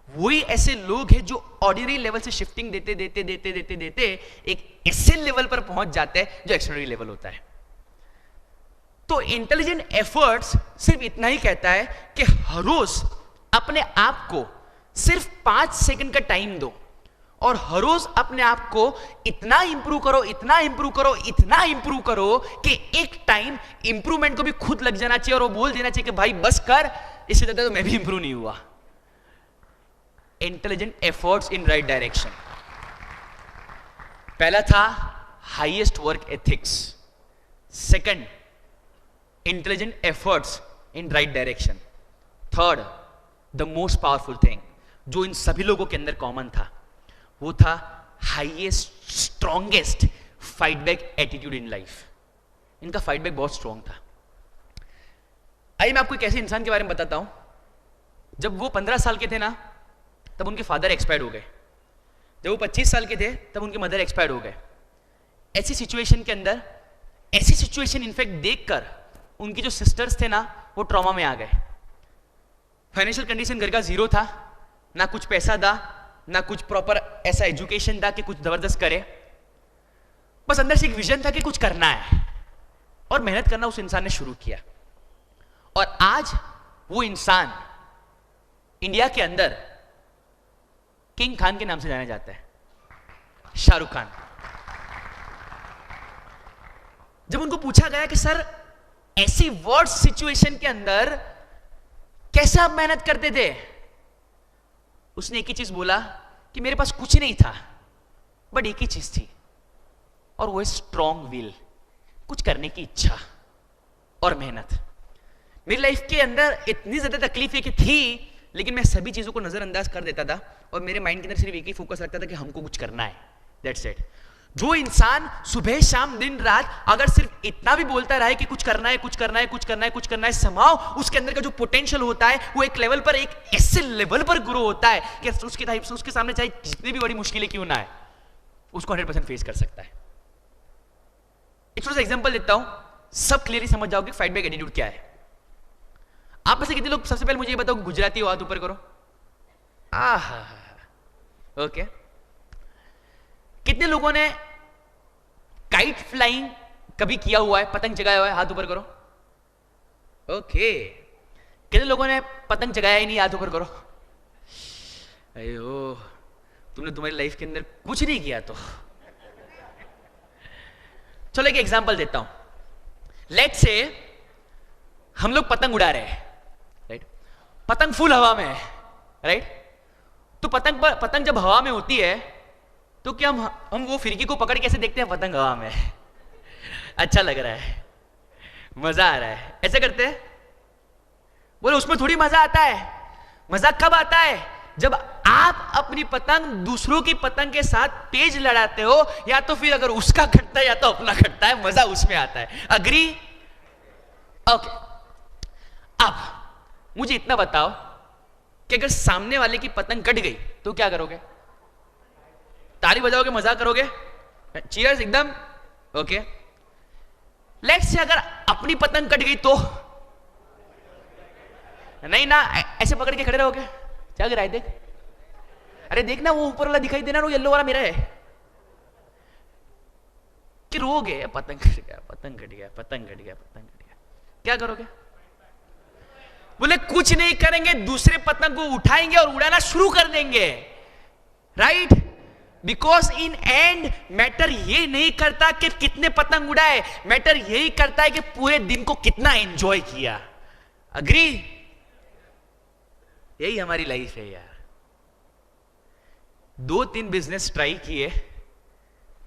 वही ऐसे लोग हैं जो ऑर्डिनरी लेवल से शिफ्टिंग देते देते देते देते देते एक ऐसे लेवल पर पहुंच जाते हैं जो एक्स्ट्राऑर्डिनरी लेवल होता है। तो इंटेलिजेंट एफर्ट्स सिर्फ इतना ही कहता है कि हर रोज अपने आप को सिर्फ 5 सेकंड का टाइम दो, और हर रोज अपने आप को इतना इंप्रूव करो, इतना इंप्रूव करो, इतना इंप्रूव करो कि एक टाइम इंप्रूवमेंट को भी खुद लग जाना चाहिए और वो बोल देना चाहिए कि भाई बस कर, इससे ज्यादा तो मैं भी इंप्रूव नहीं हुआ। Intelligent efforts in right direction. पहला था highest work ethics, second intelligent efforts in right direction, third the most powerful thing जो इन सभी लोगों के अंदर कॉमन था, वो था highest strongest fight back attitude in life. इनका फाइट बैक बहुत स्ट्रॉन्ग था। आइए मैं आपको एक ऐसे इंसान के बारे में बताता हूं, जब वो 15 साल के थे ना, तब उनके फादर एक्सपायर्ड हो गए। जब वो 25 साल के थे तब उनके मदर एक्सपायर्ड हो गए। ऐसी सिचुएशन के अंदर, ऐसी सिचुएशन इनफैक्ट देखकर उनकी जो सिस्टर्स थे ना, वो ट्रॉमा में आ गए। फाइनेंशियल कंडीशन घर का जीरो था, ना कुछ पैसा था, ना कुछ प्रॉपर ऐसा एजुकेशन था कि कुछ जबरदस्त करे। बस अंदर से एक विजन था कि कुछ करना है, और मेहनत करना उस इंसान ने शुरू किया। और आज वो इंसान इंडिया के अंदर किंग खान के नाम से जाना जाता है, शाहरुख खान। जब उनको पूछा गया कि सर ऐसी वर्स्ट सिचुएशन के अंदर कैसे आप मेहनत करते थे, उसने एक ही चीज बोला कि मेरे पास कुछ नहीं था, बट एक ही चीज थी, और वो है स्ट्रॉन्ग विल, कुछ करने की इच्छा और मेहनत। मेरी लाइफ के अंदर इतनी ज्यादा तकलीफें की थी, लेकिन मैं सभी चीजों को नजरअंदाज कर देता था, और मेरे माइंड के अंदर सिर्फ एक ही फोकस रखता था कि हमको कुछ करना है, दैट्स इट। जो इंसान सुबह शाम दिन रात अगर सिर्फ इतना भी बोलता रहे कि कुछ करना है, कुछ करना है, कुछ करना है, कुछ करना है, समाओ उसके अंदर का जो पोटेंशियल होता है वो एक लेवल पर, एक ऐसे लेवल पर ग्रो होता है कि उसके सामने चाहे जितनी भी बड़ी मुश्किलें क्यों ना है, उसको 100% फेस कर सकता है। एक छोटा सा एग्जांपल देता हूं, सब क्लियरली समझ जाओगे फाइट बैक एटीट्यूड क्या है। आप में से कितने लोग, सबसे पहले मुझे ये बताओ, गुजराती हो, हाथ ऊपर करो। आहा, ओके। कितने लोगों ने काइट फ्लाइंग कभी किया हुआ है, पतंग जगाया हुआ है, हाथ ऊपर करो। ओके। कितने लोगों ने पतंग जगाया ही नहीं, हाथ ऊपर करो। अयो, तुमने तुम्हारी लाइफ के अंदर कुछ नहीं किया तो। चलो एक एग्जांपल देता हूं। लेट्स से हम लोग पतंग उड़ा रहे हैं, राइट? पतंग फुल हवा में है, राइट? तो पतंग जब हवा में होती है तो क्या हम वो फिरकी को पकड़ कैसे देखते हैं? पतंग हवा में है, अच्छा लग रहा है, मजा आ रहा है, ऐसे करते हैं। बोले उसमें थोड़ी मजा आता है। मजा कब आता है? जब आप अपनी पतंग दूसरों की पतंग के साथ तेज लड़ाते हो, या तो फिर अगर उसका कटता है या तो अपना कटता है, मजा उसमें आता है। अग्री? ओके। अब मुझे इतना बताओ कि अगर सामने वाले की पतंग कट गई तो क्या करोगे? ताली बजाओगे, मजाक करोगे, चीयर्स एकदम, ओके। लेट्स से अगर अपनी पतंग कट गई तो नहीं ना, ऐसे पकड़ के खड़े रहोगे, क्या गिरा है देख, अरे देखना वो ऊपर वाला दिखाई देना, वो येलो वाला मेरा है, कि रोगे, पतंग कट गया, पतंग कट गया, पतंग कट गया, पतंग कट गया, क्या करोगे? बोले कुछ नहीं करेंगे, दूसरे पतंग को उठाएंगे और उड़ाना शुरू कर देंगे, right? Because in and matter ये नहीं करता कि कितने पतंग उड़ाए, मैटर यही करता है कि पूरे दिन को कितना एंजॉय किया। अग्री? यही हमारी लाइफ है यार। 2-3 बिजनेस ट्राई किए,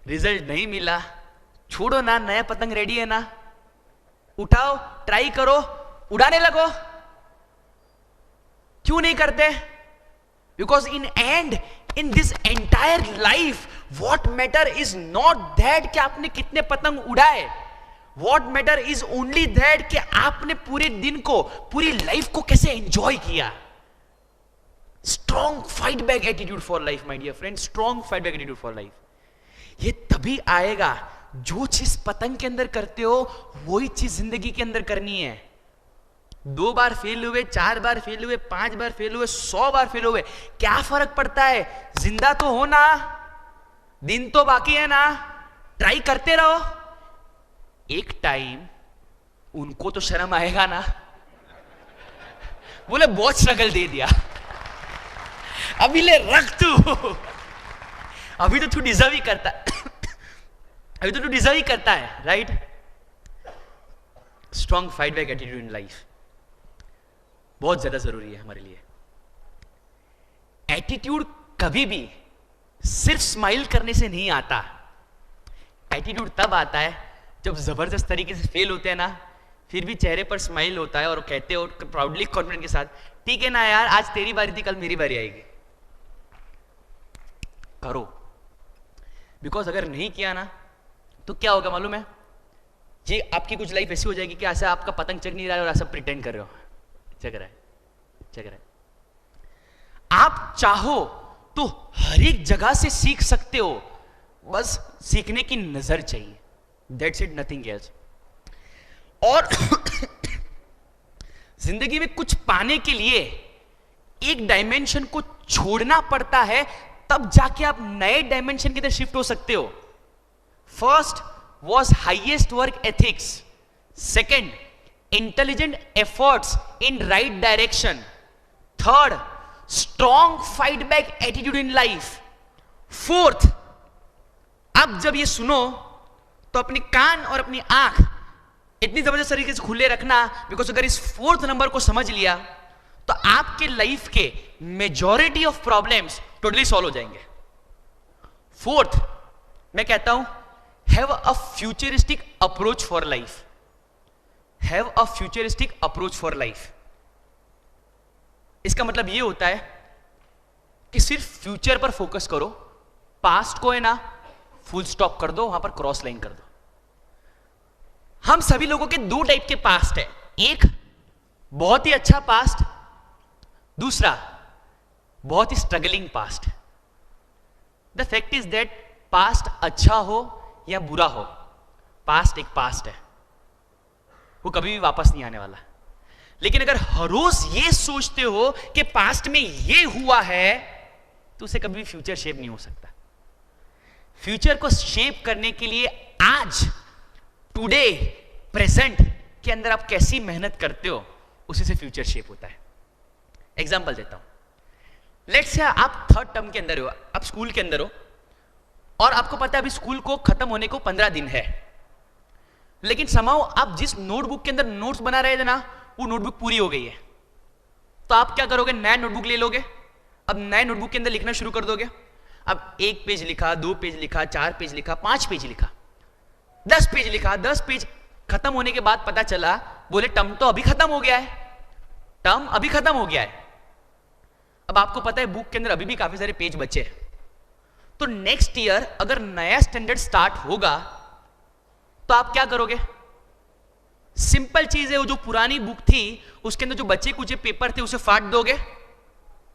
रिजल्ट नहीं मिला, छोड़ो ना, नया पतंग रेडी है ना, उठाओ, ट्राई करो, उड़ाने लगो। क्यों नहीं करते? Because in and, in this entire life, what matter is not that कि आपने कितने पतंग उड़ाए, what matter is only that कि आपने पूरे दिन को, पूरी लाइफ को कैसे एंजॉय किया। Strong fight back attitude for life my dear friend, strong fight back attitude for life. ये तभी आएगा, जो चीज पतंग के अंदर करते हो वही चीज जिंदगी के अंदर करनी है। 2 बार फेल हुए, 4 बार फेल हुए, 5 बार फेल हुए, 100 बार फेल हुए, क्या फर्क पड़ता है? जिंदा तो हो ना, दिन तो बाकी है ना, ट्राई करते रहो। एक टाइम उनको तो शर्म आएगा ना, बोले बहुत स्ट्रगल दे दिया, अभी ले रख तू, अभी तो तू डिजर्व ही करता अभी तो तू डिजर्व ही करता है, right? Strong fight back attitude in life बहुत ज्यादा जरूरी है हमारे लिए। एटीट्यूड कभी भी सिर्फ स्माइल करने से नहीं आता। एटीट्यूड तब आता है जब जबरदस्त तरीके से फेल होते हैं ना, फिर भी चेहरे पर स्माइल होता है और कहते हो प्राउडली, कॉन्फिडेंट के साथ, ठीक है ना यार, आज तेरी बारी थी, कल मेरी बारी आएगी, करो। बिकॉज अगर नहीं किया ना तो क्या होगा मालूम है? ये आपकी कुछ लाइफ ऐसी हो जाएगी कि ऐसा आपका पतंग चग नहीं रहा है और ऐसा प्रिटेंड कर रहे हो चग रहा है, चग रहा है। आप चाहो तो हर एक जगह से सीख सकते हो, बस सीखने की नजर चाहिए, दैट्स इट, नथिंग एल्स। और जिंदगी में कुछ पाने के लिए एक डायमेंशन को छोड़ना पड़ता है, तब जाके आप नए डायमेंशन की तरफ शिफ्ट हो सकते हो। First was highest work ethics, second intelligent efforts in right direction, third strong fight back attitude in life, fourth, अब जब ये सुनो तो अपने कान और अपनी आंख इतनी जबरदस्त तरीके से खुले रखना, बिकॉज अगर इस फोर्थ नंबर को समझ लिया तो आपके लाइफ के majority of problems totally solve हो जाएंगे। फोर्थ, मैं कहता हूं have a futuristic approach for life, have a futuristic approach for life. इसका मतलब यह होता है कि सिर्फ फ्यूचर पर फोकस करो, पास्ट को है ना फुल स्टॉप कर दो, वहां पर क्रॉस लाइन कर दो। हम सभी लोगों के दो टाइप के पास्ट है, एक बहुत ही अच्छा पास्ट, दूसरा बहुत ही struggling past. The fact is that past अच्छा हो या बुरा हो, पास्ट एक पास्ट है, वो कभी भी वापस नहीं आने वाला। लेकिन अगर हर रोज ये सोचते हो कि पास्ट में ये हुआ है, तो उसे कभी भी फ्यूचर शेप नहीं हो सकता। फ्यूचर को शेप करने के लिए आज, टुडे, प्रेजेंट के अंदर आप कैसी मेहनत करते हो, उसी से फ्यूचर शेप होता है। एग्जांपल देता हूं, लेट्स से आप थर्ड टर्म के अंदर हो, आप स्कूल के अंदर हो, और आपको पता है अभी स्कूल को खत्म होने को 15 दिन है, लेकिन समाओ आप जिस नोटबुक के अंदर नोट्स बना रहे थे ना, वो नोटबुक पूरी हो गई है। तो आप क्या करोगे, नया नोटबुक ले लोगे, अब नए नोटबुक के अंदर लिखना शुरू कर दोगे। अब 1 पेज लिखा, 2 पेज लिखा, 4 पेज लिखा, 5 पेज लिखा, 10 पेज लिखा। 10 पेज खत्म होने के बाद पता चला, बोले टर्म तो अभी खत्म हो गया है, टर्म अभी खत्म हो गया है। अब आपको पता है बुक के अंदर अभी भी काफी सारे पेज बचे हैं। तो नेक्स्ट ईयर अगर नया स्टैंडर्ड स्टार्ट होगा तो आप क्या करोगे? सिंपल चीज है, वो जो पुरानी बुक थी उसके अंदर जो बचे कुछ पेपर थे उसे फाड़ दोगे,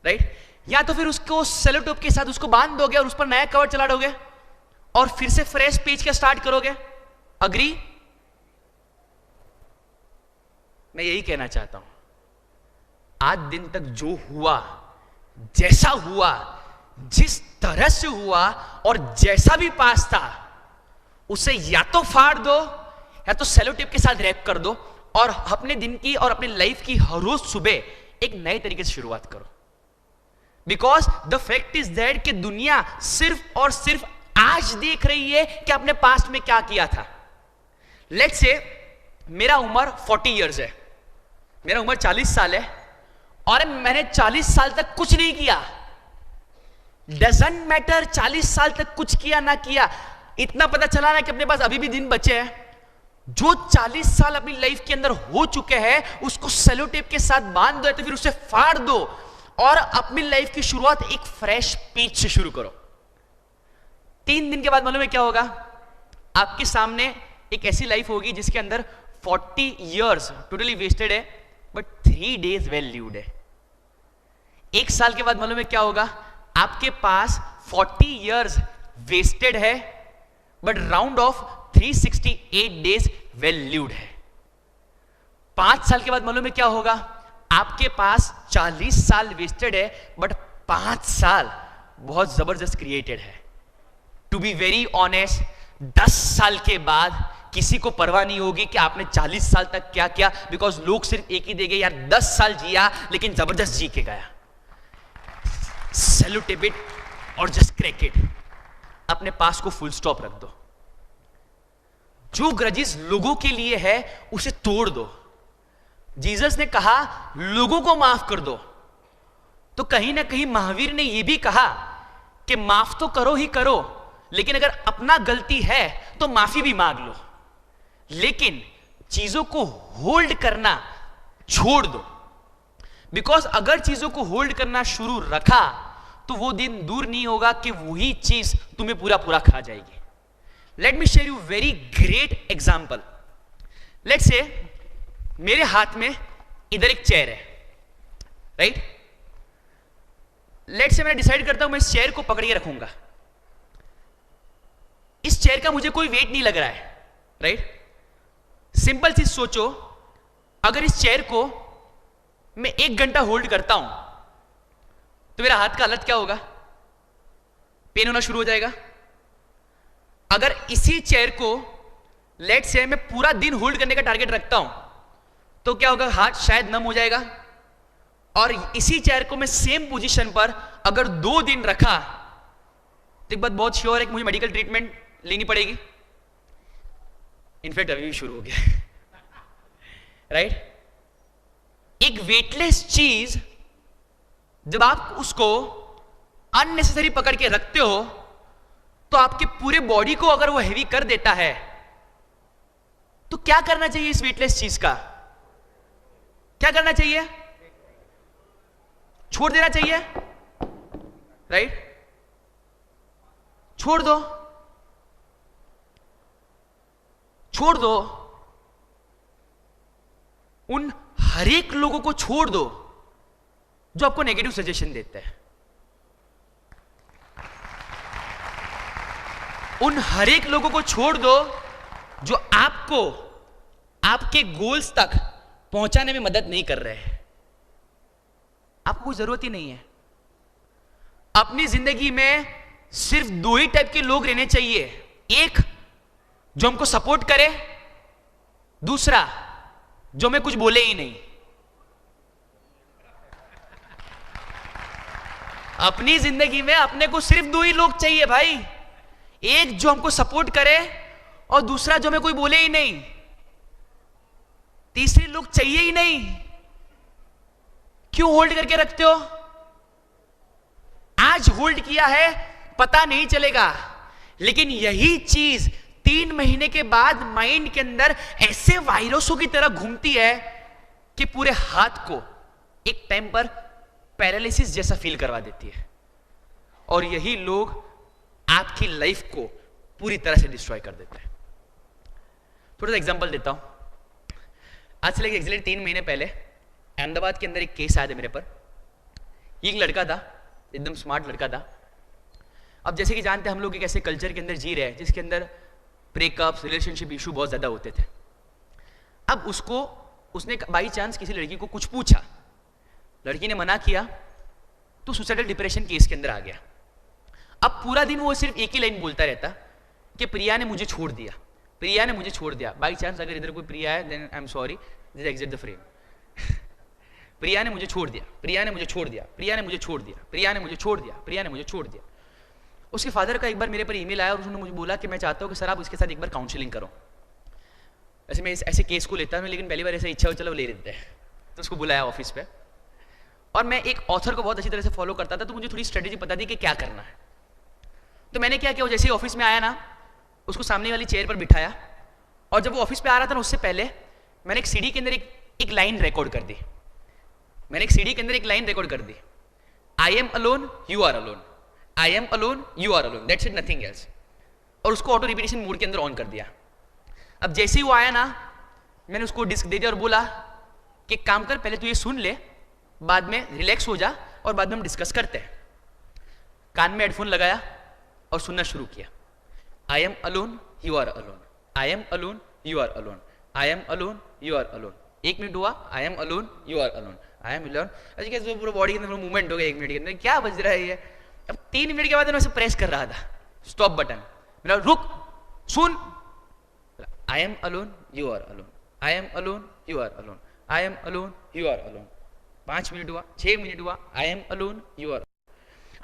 राइट? या तो फिर उसको सेलो टेप के साथ उसको बांध दोगे और उस पर नया कवर चला दोगे और फिर से फ्रेश पेज का स्टार्ट करोगे। अग्री? मैं यही कहना चाहता हूं, आज दिन तक जो हुआ, जैसा हुआ, जिस तरह से हुआ और जैसा भी पास था, उसे या तो फाड़ दो या तो सेलो टेप के साथ रैप कर दो और अपने दिन की और अपने लाइफ की हर रोज सुबह एक नए तरीके से शुरुआत करो। Because the fact is that कि दुनिया सिर्फ और सिर्फ आज देख रही है कि आपने पास्ट में क्या किया था। लेट्स से मेरा उम्र 40 इयर्स है, मेरा उम्र 40 साल है और मैंने 40 साल तक कुछ नहीं किया। डजंट मैटर 40 साल तक कुछ किया ना किया, इतना पता चला ना कि अपने पास अभी भी दिन बचे हैं। जो 40 साल अपनी लाइफ के अंदर हो चुके हैं उसको सेलो टेप के साथ बांध दो, तो फिर उसे फाड़ दो और अपनी लाइफ की शुरुआत एक फ्रेश पेज से शुरू करो। 3 दिन के बाद मालूम है क्या होगा? आपके सामने एक ऐसी लाइफ होगी जिसके अंदर 40 इयर्स टोटली वेस्टेड है बट 3 डेज वेल लिव्ड है। 1 साल के बाद मालूम है क्या होगा? आपके पास 40 इयर्स वेस्टेड है but round of 368 days well lived है। 5 साल के बाद मालूम है क्या होगा? आपके पास 40 साल वेस्टेड है बट 5 साल बहुत जबरदस्त क्रिएटेड है। टू बी वेरी ऑनेस्ट, 10 साल के बाद किसी को परवाह नहीं होगी कि आपने 40 साल तक क्या किया, बिकॉज लोग सिर्फ एक ही देंगे, यार 10 साल जिया लेकिन जबरदस्त जी के गया। सेल्यूट इट और जस्ट क्रैक इट। अपने पास को फुल स्टॉप रख दो। जो ग्रजेस लोगों के लिए है उसे तोड़ दो। जीसस ने कहा लोगों को माफ कर दो, तो कहीं ना कहीं महावीर ने यह भी कहा कि माफ तो करो ही करो, लेकिन अगर अपना गलती है तो माफी भी मांग लो, लेकिन चीजों को होल्ड करना छोड़ दो। बिकॉज अगर चीजों को होल्ड करना शुरू रखा तो वो दिन दूर नहीं होगा कि वही चीज तुम्हें पूरा पूरा खा जाएगी। Let me share you very great example. Late से मेरे हाथ में इधर एक चेयर है, राइट? लेट से मैं डिसाइड करता हूं मैं इस चेयर को पकड़ के रखूंगा। इस चेयर का मुझे कोई वेट नहीं लग रहा है, राइट? सिंपल चीज सोचो, अगर इस चेयर को मैं 1 घंटा होल्ड करता हूं तो मेरा हाथ का हालत क्या होगा? पेन होना शुरू हो जाएगा। अगर इसी चेयर को लेट से मैं पूरा दिन होल्ड करने का टारगेट रखता हूं तो क्या होगा, हाथ शायद नम हो जाएगा। और इसी चेयर को मैं सेम पोजीशन पर अगर 2 दिन रखा तो एक बात बहुत श्योर है कि मुझे मेडिकल ट्रीटमेंट लेनी पड़ेगी। इनफैक्ट अभी भी शुरू हो गया राइट। एक वेटलेस चीज जब आप उसको अननेसेसरी पकड़ के रखते हो तो आपके पूरे बॉडी को अगर वो हेवी कर देता है तो क्या करना चाहिए इस वेटलेस चीज का? क्या करना चाहिए? छोड़ देना चाहिए राइट। छोड़ दो, छोड़ दो। उन हर एक लोगों को छोड़ दो जो आपको नेगेटिव सजेशन देते हैं। उन हर एक लोगों को छोड़ दो जो आपको आपके गोल्स तक पहुंचाने में मदद नहीं कर रहे हैं। आपको कोई जरूरत ही नहीं है। अपनी जिंदगी में सिर्फ 2 ही टाइप के लोग रहने चाहिए, एक जो हमको सपोर्ट करे, दूसरा जो मैं कुछ बोले ही नहीं। अपनी जिंदगी में अपने को सिर्फ 2 ही लोग चाहिए भाई, एक जो हमको सपोर्ट करे और दूसरा जो मैं कोई बोले ही नहीं। तीसरे लोग चाहिए ही नहीं। क्यों होल्ड करके रखते हो? आज होल्ड किया है पता नहीं चलेगा, लेकिन यही चीज 3 महीने के बाद माइंड के अंदर ऐसे वायरसों की तरह घूमती है कि पूरे हाथ को एक टाइम पर पैरालिसिस जैसा फील करवा देती है। और यही लोग आपकी लाइफ को पूरी तरह से डिस्ट्रॉय कर देते हैं। थोड़ा सा एग्जांपल देता हूं। आज से लेकर एग्जैक्टली 3 महीने पहले अहमदाबाद के अंदर एक केस आया था मेरे पर। एक लड़का था, एकदम स्मार्ट लड़का था। अब जैसे कि जानते हैं हम लोग एक ऐसे कल्चर के अंदर जी रहे हैं जिसके अंदर ब्रेकअप्स, रिलेशनशिप इशू बहुत ज्यादा होते थे। अब उसने बाई चांस किसी लड़की को कुछ पूछा, लड़की ने मना किया तो सुसाइडल डिप्रेशन केस के अंदर आ गया। अब पूरा दिन वो सिर्फ एक ही लाइन बोलता रहता कि प्रिया ने मुझे छोड़ दिया, प्रिया ने मुझे छोड़ दिया। बाई चांस अगर इधर कोई प्रिया है then I am sorry, this exit the frame. Priya ने मुझे छोड़ दिया, प्रिया ने मुझे छोड़ दिया, प्रिया ने मुझे छोड़ दिया, प्रिया ने मुझे छोड़ दिया, प्रिया ने मुझे छोड़ दिया। उसके फादर का एक बार मेरे पर ईमेल आया और उसने मुझे बोला कि मैं चाहता हूं कि सर आप इसके साथ एक बार काउंसलिंग करो। ऐसे मैं ऐसे केस को लेता हूं, लेकिन पहली बार ऐसे इच्छा हो चलो ले लेते हैं, तो उसको बुलाया ऑफिस पे। और मैं एक ऑथर को बहुत अच्छी तरह से फॉलो करता था, तो मुझे थोड़ी स्ट्रेटेजी पता थी कि क्या करना है। तो मैंने क्या किया, जैसे ही ऑफिस में आया ना, उसको सामने वाली चेयर पर बिठाया और जब वो ऑफिस पे आ रहा था ना, उससे पहले मैंने एक सीडी के अंदर एक लाइन रिकॉर्ड कर दी। मैंने एक सीडी के अंदर एक लाइन रिकॉर्ड कर दी, I am alone you are alone, I am alone you are alone, that's it, nothing else. और उसको ऑटो रिपीटेशन मोड के अंदर ऑन कर दिया। अब जैसे ही वो आया ना, मैंने उसको डिस्क दे दिया और बोला कि काम कर, पहले तू ये सुन ले, बाद में रिलैक्स हो जा और बाद में हम डिस्कस करते हैं। कान में हेडफोन लगाया और सुनना शुरू किया, I am alone you are alone, I am alone you are alone, I am alone you are alone. 1 minute हुआ, I am alone you are alone, I am alone. अच्छा कैसे पूरा बॉडी के अंदर मूवमेंट हो गया 1 मिनट के अंदर, क्या बज रहा है ये। अब 3 मिनट के बाद मैं प्रेस कर रहा था स्टॉप बटन, मेरा रुक सुन, I am alone you are alone, I am alone you are alone, I am alone you are alone. 5 minute हुआ, 6 मिनट हुआ, I am alone you are.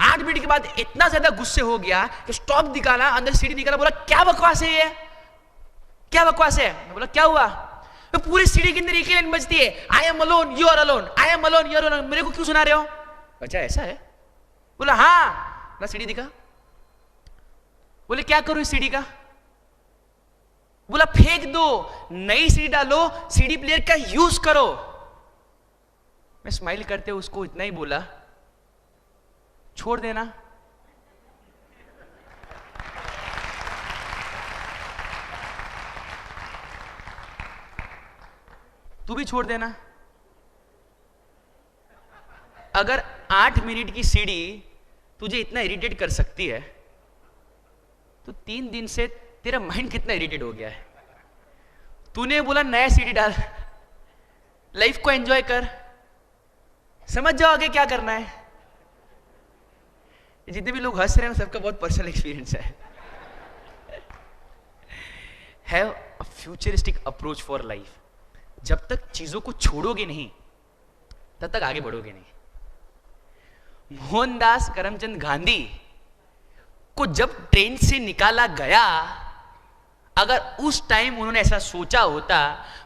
8 minute के बाद इतना ज्यादा गुस्से हो गया कि स्टॉप निकाला, अंदर सीढ़ी निकाला, बोला क्या बकवास है ये, क्या बकवास है। मैं बोला क्या हुआ, तो पूरी सीढ़ी के अंदर एक ही लाइन बजती है, I am alone you are alone, I am alone you are alone. मेरे को क्यों सुना रहे हो? अच्छा ऐसा है? बोला हाँ। ना सीढ़ी दिखा। बोले क्या करूं इस सीढ़ी का? बोला फेंक दो, नई सीढ़ी डालो, सीडी प्लेयर का यूज करो। मैं स्माइल करते उसको इतना ही बोला, छोड़ देना। तू भी छोड़ देना। अगर 8 मिनट की सीढ़ी तुझे इतना इरिटेट कर सकती है तो 3 दिन से तेरा माइंड कितना इरिटेट हो गया है। तूने बोला नया सीढ़ी डाल, लाइफ को एंजॉय कर, समझ जाओ आगे क्या करना है। जितने भी लोग हंस रहे हैं सबका बहुत पर्सनल एक्सपीरियंस है। Have a futuristic approach for life. जब तक चीजों को छोड़ोगे नहीं तब तक आगे बढ़ोगे नहीं। मोहनदास करमचंद गांधी को जब ट्रेन से निकाला गया, अगर उस टाइम उन्होंने ऐसा सोचा होता,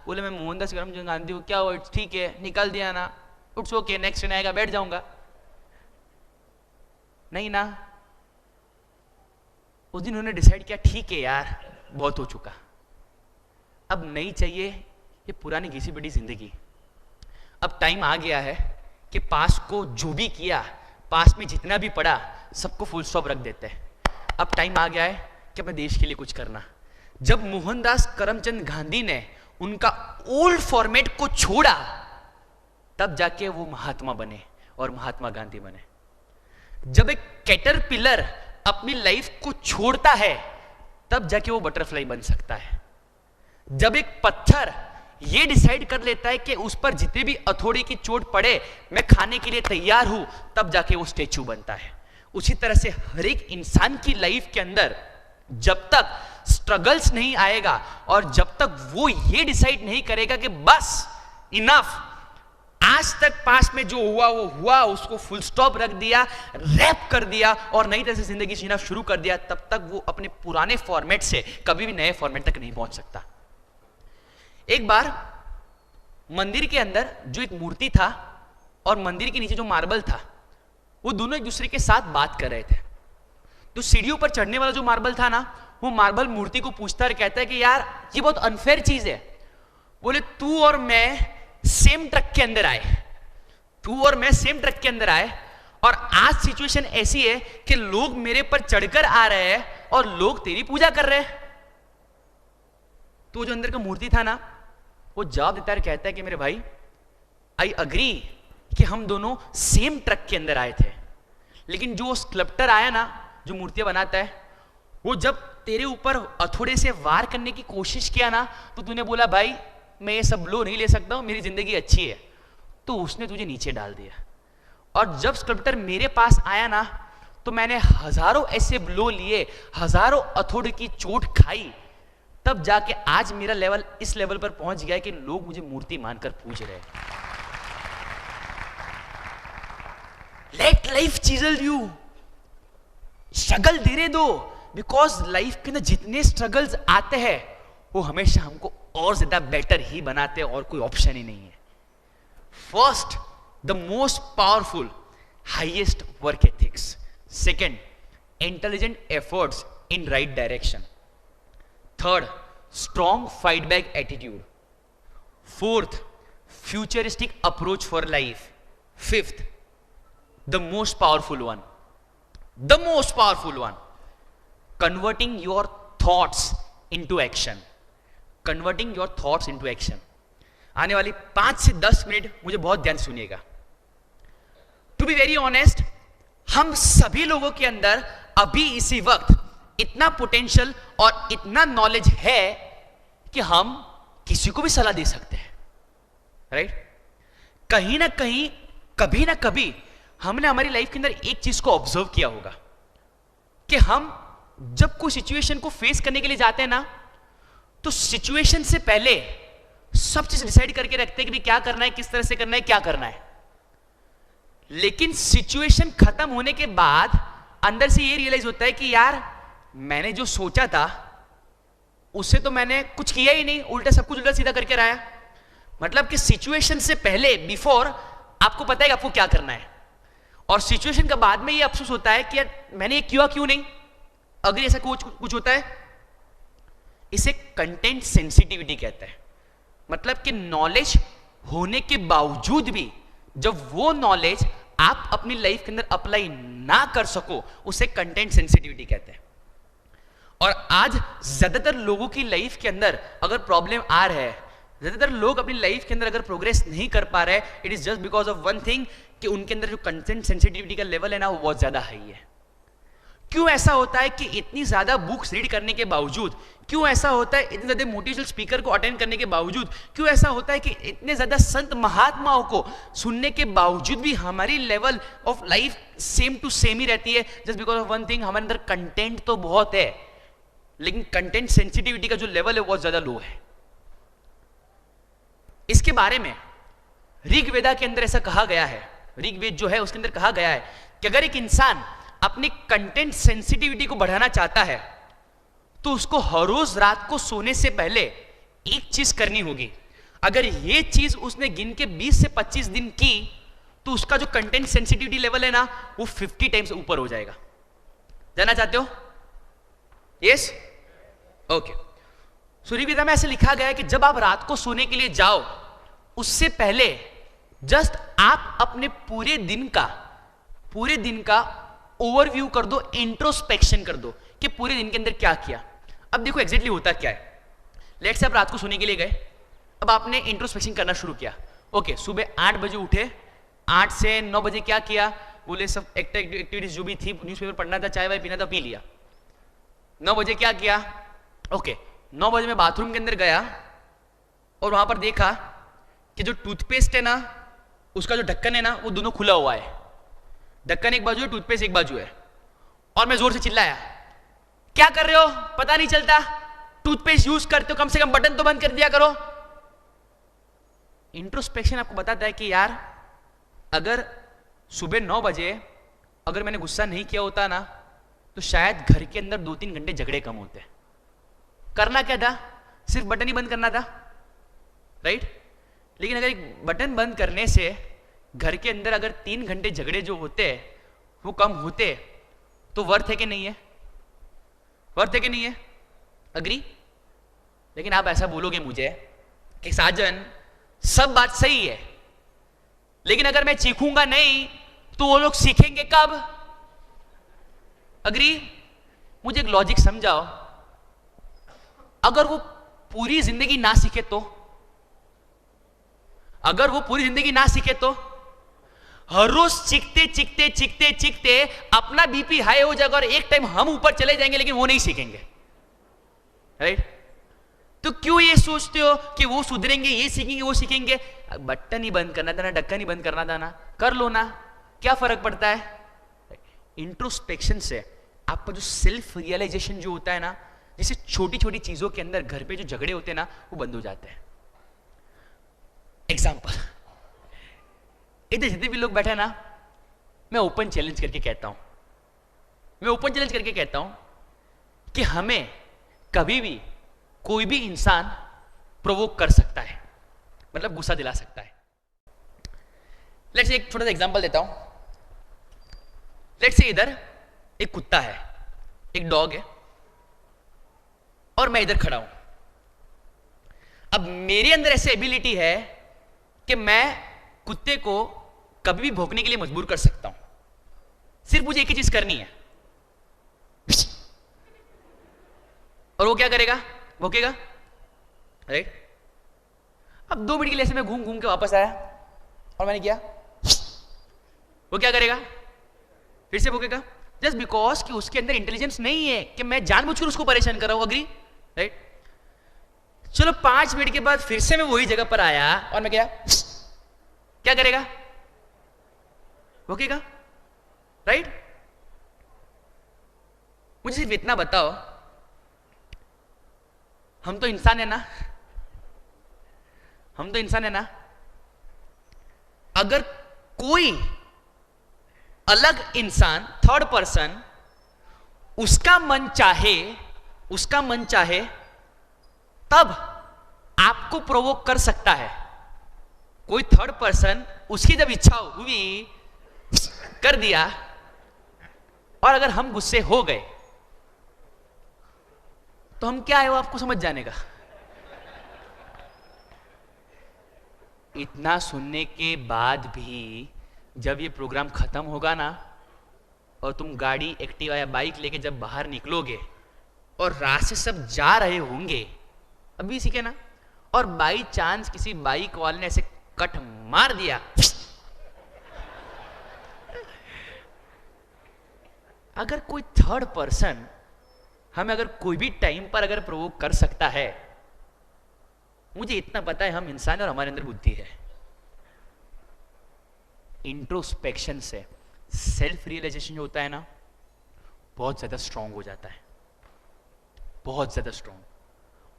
बोले मैं मोहनदास करमचंद गांधी हूं, क्या हुआ, ठीक है निकाल दिया ना, इट्स ओके, नेक्स्ट ट्रेन आएगा बैठ जाऊंगा, नहीं ना, उस दिन उन्होंने डिसाइड किया ठीक है यार बहुत हो चुका, अब नहीं चाहिए ये पुरानी घिसी पिटी जिंदगी। अब टाइम आ गया है कि पास को जो भी किया, पास में जितना भी पड़ा, सबको फुल स्टॉप रख देते हैं। अब टाइम आ गया है कि अपने देश के लिए कुछ करना। जब मोहनदास करमचंद गांधी ने उनका ओल्ड फॉर्मेट को छोड़ा, तब जाके वो महात्मा बने और महात्मा गांधी बने। जब एक कैटरपिलर अपनी लाइफ को छोड़ता है, तब जाके वो बटरफ्लाई बन सकता है। जब एक पत्थर ये डिसाइड कर लेता है कि उस पर जितने भी हथौड़े की चोट पड़े मैं खाने के लिए तैयार हूं, तब जाके वो स्टैचू बनता है। उसी तरह से हर एक इंसान की लाइफ के अंदर जब तक स्ट्रगल्स नहीं आएगा और जब तक वो ये डिसाइड नहीं करेगा कि बस इनफ, आज तक पास में जो हुआ वो हुआ, उसको फुल स्टॉप रख दिया, रैप कर दिया और नई तरह से जिंदगी जीना शुरू कर दिया, तब तक वो अपने पुराने फॉर्मेट से कभी भी नए फॉर्मेट तक नहीं पहुंच सकता। एक बार मंदिर के अंदर जो एक मूर्ति था और मंदिर के नीचे जो मार्बल था, वो दोनों एक दूसरे के साथ बात कर रहे थे। तो सीढ़ियों पर चढ़ने वाला जो मार्बल था ना, वो मार्बल मूर्ति को पूछता और कहता है कि यार ये बहुत अनफेयर चीज है। बोले तू और मैं सेम ट्रक के अंदर आए, तू और मैं सेम ट्रक के अंदर आए और आज सिचुएशन ऐसी है कि लोग मेरे पर चढ़कर आ रहे हैं और लोग तेरी पूजा कर रहे हैं। तो जो अंदर का मूर्ति था ना, वो जवाब देता है, कहता है कि मेरे भाई आई अग्री कि हम दोनों सेम ट्रक के अंदर आए थे, लेकिन जो स्कल्प्टर आया ना, जो मूर्तियां बनाता है, वो जब तेरे ऊपर हथौड़े से वार करने की कोशिश किया ना, तो तूने बोला भाई मैं ये सब ब्लो नहीं ले सकता हूं, मेरी जिंदगी अच्छी है, तो उसने तुझे नीचे डाल दिया। और जब स्कल्प्टर मेरे पास आया ना, तो मैंने हजारों ऐसे ब्लो लिए, हजारों हथौड़े की चोट खाई, तब जाके आज मेरा लेवल इस लेवल पर पहुंच गया कि लोग मुझे मूर्ति मानकर पूज रहे हैं। Late life chisel you, struggle देने दो, बिकॉज लाइफ के अंदर जितने स्ट्रगल्स आते हैं वो हमेशा हमको और ज्यादा बेटर ही बनाते हैं और कोई ऑप्शन ही नहीं है। First, the most powerful highest work ethics. Second, intelligent efforts in right direction. Third, strong fight back attitude. Fourth, futuristic approach for life. Fifth, the most powerful one, converting your thoughts into action, converting your thoughts into action। आने वाली 5 से 10 minute मुझे बहुत ध्यान से सुनिएगा। To be very honest, हम सभी लोगों के अंदर अभी इसी वक्त इतना पोटेंशियल और इतना नॉलेज है कि हम किसी को भी सलाह दे सकते हैं, राइट? कहीं ना कहीं, कभी ना कभी हमने हमारी लाइफ के अंदर एक चीज को ऑब्जर्व किया होगा कि हम जब कोई सिचुएशन को फेस करने के लिए जाते हैं ना, तो सिचुएशन से पहले सब चीज डिसाइड करके रखते हैं कि क्या करना है, किस तरह से करना है, क्या करना है। लेकिन सिचुएशन खत्म होने के बाद अंदर से ये रियलाइज होता है कि यार मैंने जो सोचा था उससे तो मैंने कुछ किया ही नहीं, उल्टा सब कुछ उल्टा सीधा करके रहा है। मतलब कि सिचुएशन से पहले, बिफोर, आपको पता है कि आपको क्या करना है, और सिचुएशन का बाद में ये अफसोस होता है कि यार मैंने ये किया क्यों नहीं। अगर ऐसा कुछ होता है, इसे कंटेंट सेंसिटिविटी कहते हैं। मतलब कि नॉलेज होने के बावजूद भी जब वो नॉलेज आप अपनी लाइफ के अंदर अप्लाई ना कर सको, उसे कंटेंट सेंसिटिविटी कहते हैं। और आज ज्यादातर लोगों की लाइफ के अंदर अगर प्रॉब्लम आ रहा है, ज्यादातर लोग अपनी लाइफ के अंदर अगर प्रोग्रेस नहीं कर पा रहे, it is just because of one thing, कि उनके अंदर जो कंटेंट सेंसिटिविटी का लेवल है ना, वो बहुत ज्यादा हाई है। क्यों ऐसा होता है कि इतनी ज्यादा बुक्स रीड करने के बावजूद, क्यों ऐसा होता है इतने ज्यादा मोटिवेशनल स्पीकर को अटेंड करने के बावजूद, क्यों ऐसा होता है कि इतने ज्यादा संत महात्माओं को सुनने के बावजूद भी हमारी level of life same to same ही रहती है? Just because of one thing, हमारे अंदर कंटेंट तो बहुत है, लेकिन कंटेंट सेंसिटिविटी का जो लेवल है वो बहुत ज्यादा लो है। इसके बारे में ऋग्वेदा के अंदर ऐसा कहा गया है, ऋग्वेद जो है उसके अंदर कहा गया है कि अगर एक इंसान अपनी कंटेंट सेंसिटिविटी को बढ़ाना चाहता है तो उसको हर रोज रात को सोने से पहले एक चीज करनी होगी। अगर ये चीज उसने गिन के 20 से 25 दिन की तो उसका जो कंटेंट सेंसिटिविटी लेवल है ना वो 50 टाइम्स ऊपर हो जाएगा। जानना चाहते हो? Yes, okay. सूर्यवेदा में ऐसे लिखा गया है कि जब आप रात को सोने के लिए जाओ उससे पहले जस्ट आप अपने पूरे दिन का ओवरव्यू कर दो, इंट्रोस्पेक्शन कर दो कि पूरे दिन के अंदर क्या किया। अब देखो एग्जैक्टली होता क्या है। लेट्स से आप रात को सोने के लिए गए, अब आपने इंट्रोस्पेक्शन करना शुरू किया। ओके, सुबह 8 बजे उठे, 8 से 9 बजे क्या किया, बोले सब एक्टिविटीज जो भी थी, न्यूज़पेपर पढ़ना था, चाय वाय पीना था, पी लिया। 9 बजे क्या किया, ओके 9 बजे मैं बाथरूम के अंदर गया और वहां पर देखा कि जो टूथपेस्ट है ना उसका जो ढक्कन है ना वो दोनों खुला हुआ है। ढक्कन एक बाजू है, टूथपेस्ट एक बाजू है। और मैं जोर से चिल्लाया, क्या कर रहे हो, पता नहीं चलता, टूथपेस्ट यूज करते हो, कम से कम बटन तो बंद कर दिया करो। इंट्रोस्पेक्शन आपको बताता है कि यार अगर सुबह 9 बजे अगर मैंने गुस्सा नहीं किया होता ना तो शायद घर के अंदर 2-3 घंटे झगड़े कम होते। करना क्या था, सिर्फ बटन ही बंद करना था, राइट। लेकिन अगर एक बटन बंद करने से घर के अंदर अगर 3 घंटे झगड़े जो होते वो कम होते तो वर्थ है कि नहीं है, वर्थ है कि नहीं है, अग्री। लेकिन आप ऐसा बोलोगे मुझे कि साजन सब बात सही है लेकिन अगर मैं सीखूंगा नहीं तो वो लोग सीखेंगे कब, अग्री। मुझे एक लॉजिक समझाओ, अगर वो पूरी जिंदगी ना सीखे तो, अगर वो पूरी जिंदगी ना सीखे तो हर रोज चीखते अपना बीपी हाई हो जाएगा और एक टाइम हम ऊपर चले जाएंगे लेकिन वो नहीं सीखेंगे, राइट। तो क्यों ये सोचते हो कि वो सुधरेंगे, ये सीखेंगे, वो सीखेंगे। बटन ही बंद करना था ना, ढक्कन ही बंद करना था ना, कर लो ना, क्या फर्क पड़ता है। इंट्रोस्पेक्शन से आपका जो सेल्फ रियलाइजेशन जो होता है ना, जैसे छोटी छोटी चीजों के अंदर घर पे जो झगड़े होते हैं ना वो बंद हो जाते हैं। एग्जाम्पल, इधर जितने भी लोग बैठे हैं ना, मैं ओपन चैलेंज करके कहता हूं कि हमें कभी भी कोई भी इंसान प्रोवोक कर सकता है, मतलब गुस्सा दिला सकता है। लेट्स एक छोटा सा एग्जांपल देता हूं। लेट्स से इधर एक कुत्ता है, एक डॉग है और मैं इधर खड़ा हूं। अब मेरे अंदर ऐसी एबिलिटी है कि मैं कुत्ते को कभी भी भौंकने के लिए मजबूर कर सकता हूं, सिर्फ मुझे एक ही चीज करनी है और वो क्या करेगा, भौंकेगा, राइट। अब 2 मिनट के लिए ऐसे मैं घूम के वापस आया और मैंने किया, वो क्या करेगा, फिर से भौंकेगा, जस्ट बिकॉज कि उसके अंदर इंटेलिजेंस नहीं है कि मैं जानबूझकर उसको परेशान कर रहा हूं, अग्री, राइट। चलो 5 मिनट के बाद फिर से मैं वही जगह पर आया और मैं क्या करेगा, भौंकेगा, राइट। मुझे सिर्फ इतना बताओ, हम तो इंसान है ना, अगर कोई अलग इंसान, थर्ड पर्सन, उसका मन चाहे तब आपको प्रोवोक कर सकता है। कोई थर्ड पर्सन उसकी जब इच्छा हुई कर दिया और अगर हम गुस्से हो गए तो हम क्या है वो आपको समझ जाने का। इतना सुनने के बाद भी जब ये प्रोग्राम खत्म होगा ना और तुम गाड़ी, एक्टिवा या बाइक लेके जब बाहर निकलोगे और रास्ते सब जा रहे होंगे, अभी सीखे ना, और बाई चांस किसी बाइक वाले ने ऐसे कट मार दिया, अगर कोई थर्ड पर्सन हमें अगर कोई भी टाइम पर अगर प्रोवोक कर सकता है, मुझे इतना पता है हम इंसान और हमारे अंदर बुद्धि है। इंट्रोस्पेक्शन से सेल्फ रियलाइजेशन जो होता है ना बहुत ज्यादा स्ट्रांग हो जाता है। बहुत ज्यादा स्ट्रॉन्ग,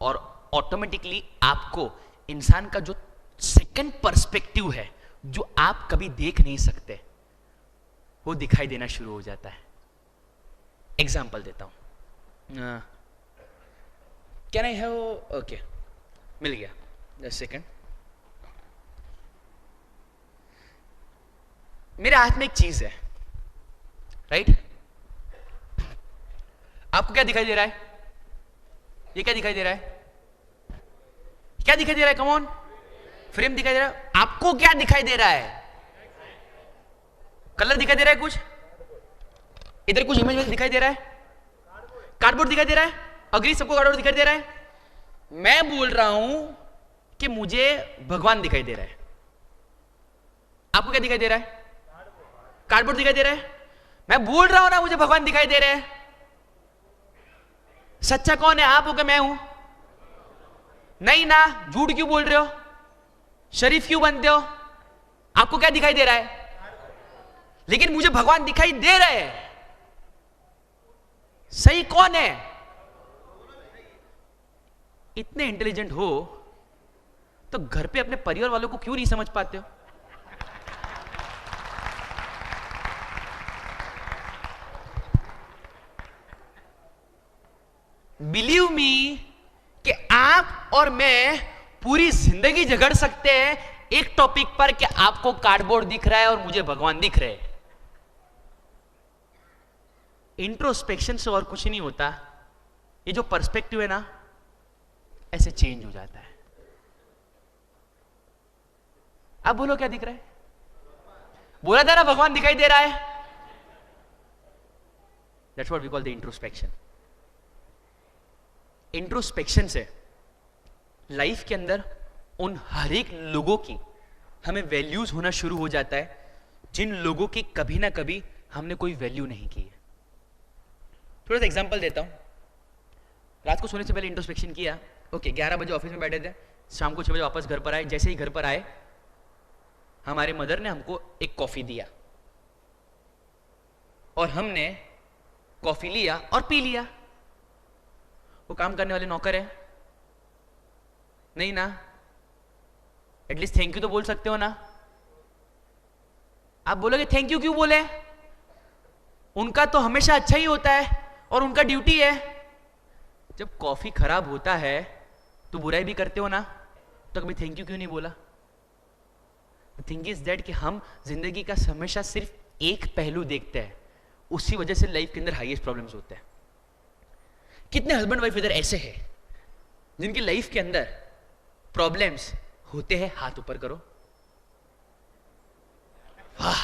और ऑटोमेटिकली आपको इंसान का जो सेकंड पर्सपेक्टिव है, जो आप कभी देख नहीं सकते, वो दिखाई देना शुरू हो जाता है। एग्जाम्पल देता हूं, कैन आई हैव, ओके मिल गया, जस्ट सेकंड। मेरे हाथ में एक चीज है, राइट? आपको क्या दिखाई दे रहा है? ये क्या दिखाई दे रहा है? क्या दिखाई दे रहा है? कम ऑन, फ्रेम दिखाई दे रहा है। आपको क्या दिखाई दे रहा है? कलर दिखाई दे रहा है, कुछ इधर कुछ इमेज दिखाई दे रहा है, कार्डबोर्ड दिखाई दे रहा है, अग्री सबको कार्डबोर्ड दिखाई दे रहा है। मैं बोल रहा हूं कि मुझे भगवान दिखाई दे रहा है। आपको क्या दिखाई दे रहा है? कार्डबोर्ड दिखाई दे रहा है। मैं बोल रहा हूं ना मुझे भगवान दिखाई दे रहे हैं। सच्चा कौन है, आप हो कि मैं हूं? नहीं ना, झूठ क्यों बोल रहे हो? शरीफ क्यों बनते हो? आपको क्या दिखाई दे रहा है? लेकिन मुझे भगवान दिखाई दे रहे हैं। सही कौन है? इतने इंटेलिजेंट हो तो घर पे अपने परिवार वालों को क्यों नहीं समझ पाते हो? बिलीव मी कि आप और मैं पूरी जिंदगी झगड़ सकते हैं एक टॉपिक पर कि आपको कार्डबोर्ड दिख रहा है और मुझे भगवान दिख रहे हैं। इंट्रोस्पेक्शन से और कुछ नहीं होता। ये जो पर्सपेक्टिव है ना, ऐसे चेंज हो जाता है। अब बोलो क्या दिख रहा है? बोला था ना भगवान दिखाई दे रहा है। That's what we call the introspection. Introspection से लाइफ के अंदर उन हर एक लोगों की हमें वैल्यूज होना शुरू हो जाता है जिन लोगों की कभी ना कभी हमने कोई वैल्यू नहीं की है। थोड़ा सा एग्जांपल देता हूं। रात को सोने से पहले इंट्रोस्पेक्शन किया, ओके 11 बजे ऑफिस में बैठे थे, शाम को 6 बजे वापस घर पर आए। जैसे ही घर पर आए, हमारे मदर ने हमको एक कॉफी दिया और हमने कॉफी लिया और पी लिया। वो काम करने वाले नौकर है नहीं ना? एटलीस्ट थैंक यू तो बोल सकते हो ना? आप बोलोगे थैंक यू क्यों बोले? उनका तो हमेशा अच्छा ही होता है और उनका ड्यूटी है। जब कॉफी खराब होता है तो बुराई भी करते हो ना, तो कभी थैंक यू क्यों नहीं बोला? थिंग इज दैट कि हम जिंदगी का हमेशा सिर्फ एक पहलू देखते हैं, उसी वजह से लाइफ के अंदर हाईएस्ट प्रॉब्लम्स होते हैं। कितने हस्बैंड वाइफ इधर ऐसे हैं जिनकी लाइफ के अंदर प्रॉब्लम्स होते हैं? हाथ ऊपर करो। वाह,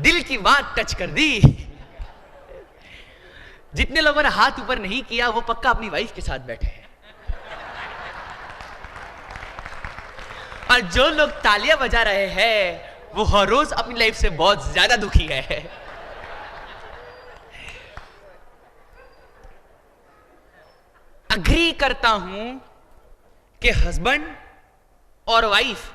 दिल की बात टच कर दी। जितने लोगों ने हाथ ऊपर नहीं किया वो पक्का अपनी वाइफ के साथ बैठे हैं, और जो लोग तालियां बजा रहे हैं वो हर रोज अपनी लाइफ से बहुत ज्यादा दुखी है। अग्री करता हूं कि हस्बैंड और वाइफ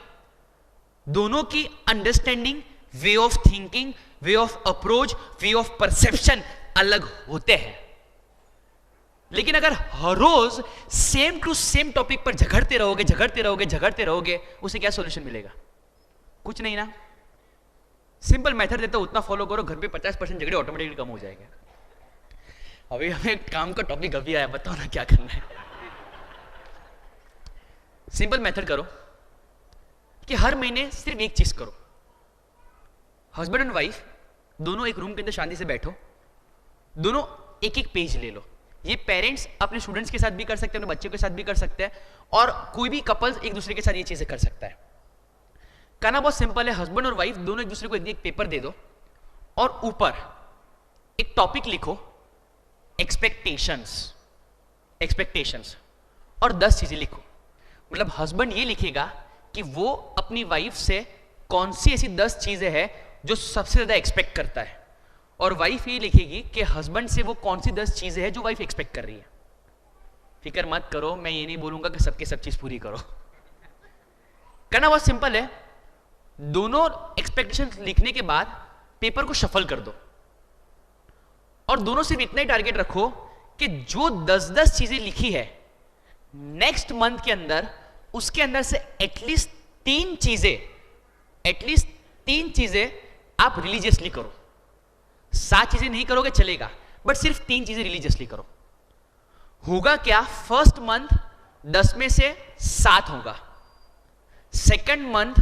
दोनों की understanding, way of thinking, way of approach, way of perception अलग होते हैं। लेकिन अगर हर रोज सेम टू सेम टॉपिक पर झगड़ते रहोगे, उसे क्या सॉल्यूशन मिलेगा? कुछ नहीं ना। सिंपल मेथड देता हूं, उतना फॉलो करो, घर पे 50% झगड़े ऑटोमेटिकली कम हो जाएंगे। अभी हमें काम का टॉपिक अभी आया, बताओ ना क्या करना है। सिंपल मेथड करो कि हर महीने सिर्फ एक चीज करो। हस्बैंड एंड वाइफ दोनों एक रूम के अंदर शांति से बैठो, दोनों एक एक पेज ले लो। ये पेरेंट्स अपने स्टूडेंट्स के साथ भी कर सकते हैं, अपने बच्चों के साथ भी कर सकते हैं, और कोई भी कपल्स एक दूसरे के साथ ये चीजें कर सकता है। करना बहुत सिंपल है। हस्बैंड और वाइफ दोनों एक दूसरे को एक पेपर दे दो और ऊपर एक टॉपिक लिखो, एक्सपेक्टेशंस, और 10 चीजें लिखो। मतलब हस्बैंड ये लिखेगा कि वो अपनी वाइफ से कौन सी ऐसी 10 चीजें हैं जो सबसे ज्यादा एक्सपेक्ट करता है, और वाइफ ये लिखेगी कि हस्बैंड से वो कौन सी 10 चीजें हैं जो वाइफ एक्सपेक्ट कर रही है। फिक्र मत करो, मैं ये नहीं बोलूंगा कि सबके सब चीज पूरी करो। करना बहुत सिंपल है। दोनों एक्सपेक्टेशंस लिखने के बाद पेपर को शफल कर दो, और दोनों सिर्फ इतना ही टारगेट रखो कि जो 10-10 चीजें लिखी है नेक्स्ट मंथ के अंदर, उसके अंदर से एटलीस्ट तीन चीजें आप रिलीजियसली करो। 7 चीजें नहीं करोगे चलेगा, बट सिर्फ 3 चीजें रिलीजियसली करो। होगा क्या? फर्स्ट मंथ 10 में से 7 होगा, सेकंड मंथ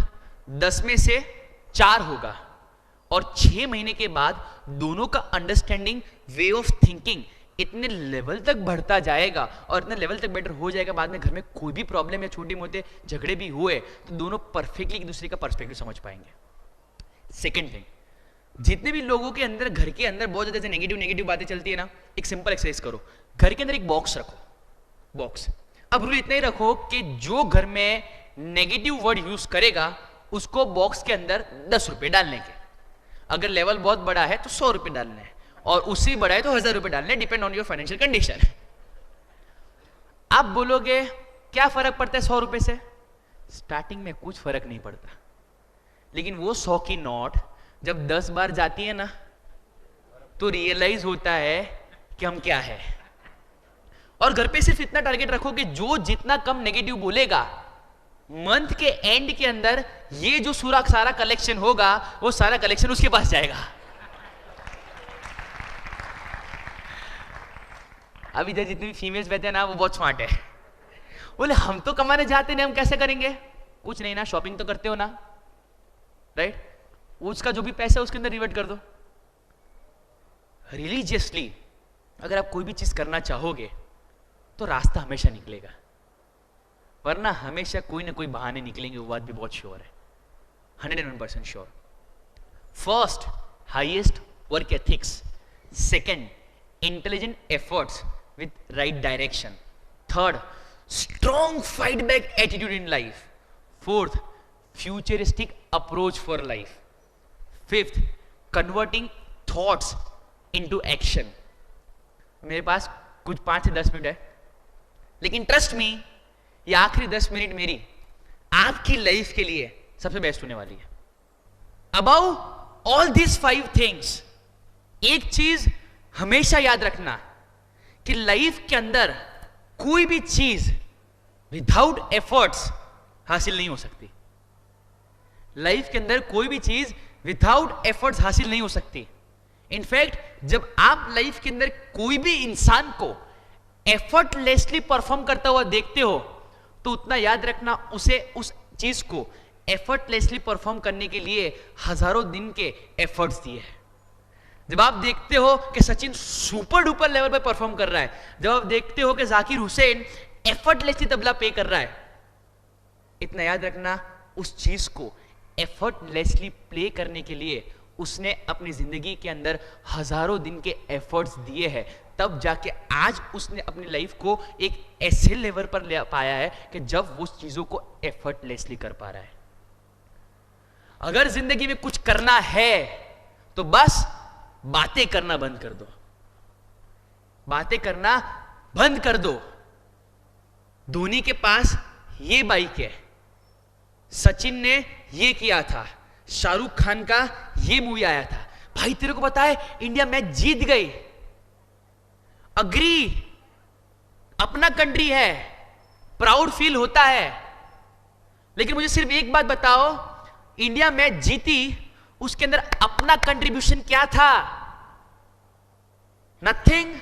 10 में से 4 होगा, और 6 महीने के बाद दोनों का अंडरस्टैंडिंग, वे ऑफ थिंकिंग इतने लेवल तक बढ़ता जाएगा और इतने लेवल तक बेटर हो जाएगा, बाद में घर में कोई भी प्रॉब्लम या छोटे मोटे झगड़े भी हुए तो दोनों परफेक्टली एक दूसरे का पर्सपेक्टिव समझ पाएंगे। सेकंड थिंग, जितने भी लोगों के अंदर, घर के अंदर बहुत ज्यादा नेगेटिव बातें चलती है ना, एक सिंपल एक्सरसाइज करो। घर के अंदर एक बॉक्स रखो, बॉक्स। अब रूल इतना ही रखो कि जो घर में नेगेटिव वर्ड यूज करेगा उसको बॉक्स के अंदर 10 रुपए डालने के। अगर लेवल बहुत बड़ा है तो 100 रुपए डालने हैं, और उससे बड़ा है तो 1000 रुपए डालने, depend on your financial condition. आप बोलोगे क्या फर्क पड़ता है 100 रुपए से? स्टार्टिंग में कुछ फर्क नहीं पड़ता, लेकिन वो 100 की नोट जब 10 बार जाती है ना, तो रियलाइज होता है कि हम क्या है। और घर पे सिर्फ इतना टारगेट रखो कि जो जितना कम नेगेटिव बोलेगा, मंथ के एंड के अंदर ये जो सारा कलेक्शन होगा, वो सारा कलेक्शन उसके पास जाएगा। अब इधर जितनी भी फीमेल्स बैठे हैं ना, वो बहुत स्मार्ट है। बोले हम तो कमाने जाते नहीं, हम कैसे करेंगे? कुछ नहीं ना, शॉपिंग तो करते हो ना, राइट? उसका जो भी पैसा है उसके अंदर रिवर्ट कर दो। रिलीजियसली अगर आप कोई भी चीज करना चाहोगे तो रास्ता हमेशा निकलेगा, वरना हमेशा कोई ना कोई बहाने निकलेंगे, वो बात भी बहुत श्योर है, 101% sure. First, highest work ethics. Second, intelligent efforts with right direction. Third, strong fight back attitude in life. Fourth, futuristic approach for life. Fifth, converting thoughts into action. मेरे पास कुछ 5 से 10 मिनट है, लेकिन ट्रस्ट मी, ये आखिरी 10 minute मेरी आपकी life के लिए सबसे बेस्ट होने वाली है। अबाउ ऑल दिस 5 थिंग्स, एक चीज हमेशा याद रखना कि लाइफ के अंदर कोई भी चीज विदाउट एफर्ट्स हासिल नहीं हो सकती। लाइफ के अंदर कोई भी चीज विदाउट एफर्ट्स हासिल नहीं हो सकती। इनफैक्ट जब आप लाइफ के अंदर कोई भी इंसान को एफर्टलेसली परफॉर्म करता हुआ देखते हो, तो उतना याद रखना उसे उस चीज को एफर्टलेसली परफॉर्म करने के लिए हजारों दिन के एफर्ट्स दिए हैं। जब आप देखते हो कि सचिन सुपर डुपर लेवल पे परफॉर्म कर रहा है, जब आप देखते हो कि जाकिर हुसैन एफर्टलेसली तबला पे कर रहा है, इतना याद रखना उस चीज को एफर्टलेसली प्ले करने के लिए उसने अपनी जिंदगी के अंदर हजारों दिन के एफर्ट्स दिए हैं, तब जाके आज उसने अपनी लाइफ को एक ऐसे लेवल पर ले पाया है कि जब वो उस चीजों को एफर्टलेसली कर पा रहा है। अगर जिंदगी में कुछ करना है तो बस बातें करना बंद कर दो, बातें करना बंद कर दो। धोनी के पास ये बाइक है, सचिन ने ये किया था, शाहरुख खान का ये मूवी आया था। भाई तेरे को पता है इंडिया मैच जीत गई, अग्री, अपना कंट्री है, प्राउड फील होता है। लेकिन मुझे सिर्फ एक बात बताओ, इंडिया मैच जीती, उसके अंदर अपना कंट्रीब्यूशन क्या था? Nothing,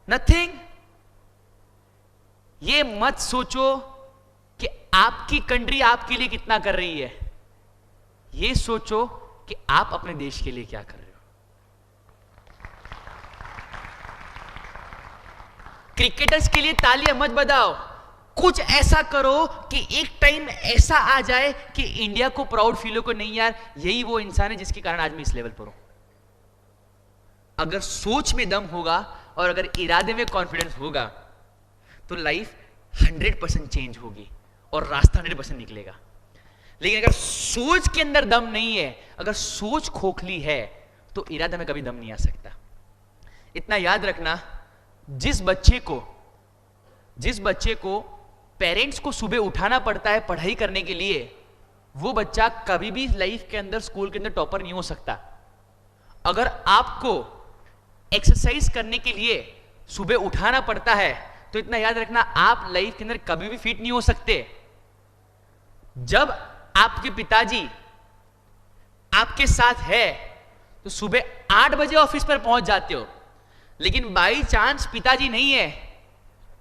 nothing. ये मत सोचो कि आपकी कंट्री आपके लिए कितना कर रही है, ये सोचो कि आप अपने देश के लिए क्या कर रहे हो। क्रिकेटर्स के लिए तालियां मत बजाओ, कुछ ऐसा करो कि एक टाइम ऐसा आ जाए कि इंडिया को प्राउड फील हो, को नहीं यार यही वो इंसान है जिसके कारण आज मैं इस लेवल पर हूं। अगर सोच में दम होगा और अगर इरादे में कॉन्फिडेंस होगा तो लाइफ 100% चेंज होगी और रास्ता 100% निकलेगा। लेकिन अगर सोच के अंदर दम नहीं है, अगर सोच खोखली है, तो इरादे में कभी दम नहीं आ सकता। इतना याद रखना, जिस बच्चे को पेरेंट्स को सुबह उठाना पड़ता है पढ़ाई करने के लिए, वो बच्चा कभी भी लाइफ के अंदर स्कूल के अंदर टॉपर नहीं हो सकता। अगर आपको एक्सरसाइज करने के लिए सुबह उठाना पड़ता है, तो इतना याद रखना, आप लाइफ के अंदर कभी भी फिट नहीं हो सकते। जब आपके पिताजी आपके साथ है तो सुबह 8 बजे ऑफिस पर पहुंच जाते हो, लेकिन बाई चांस पिताजी नहीं है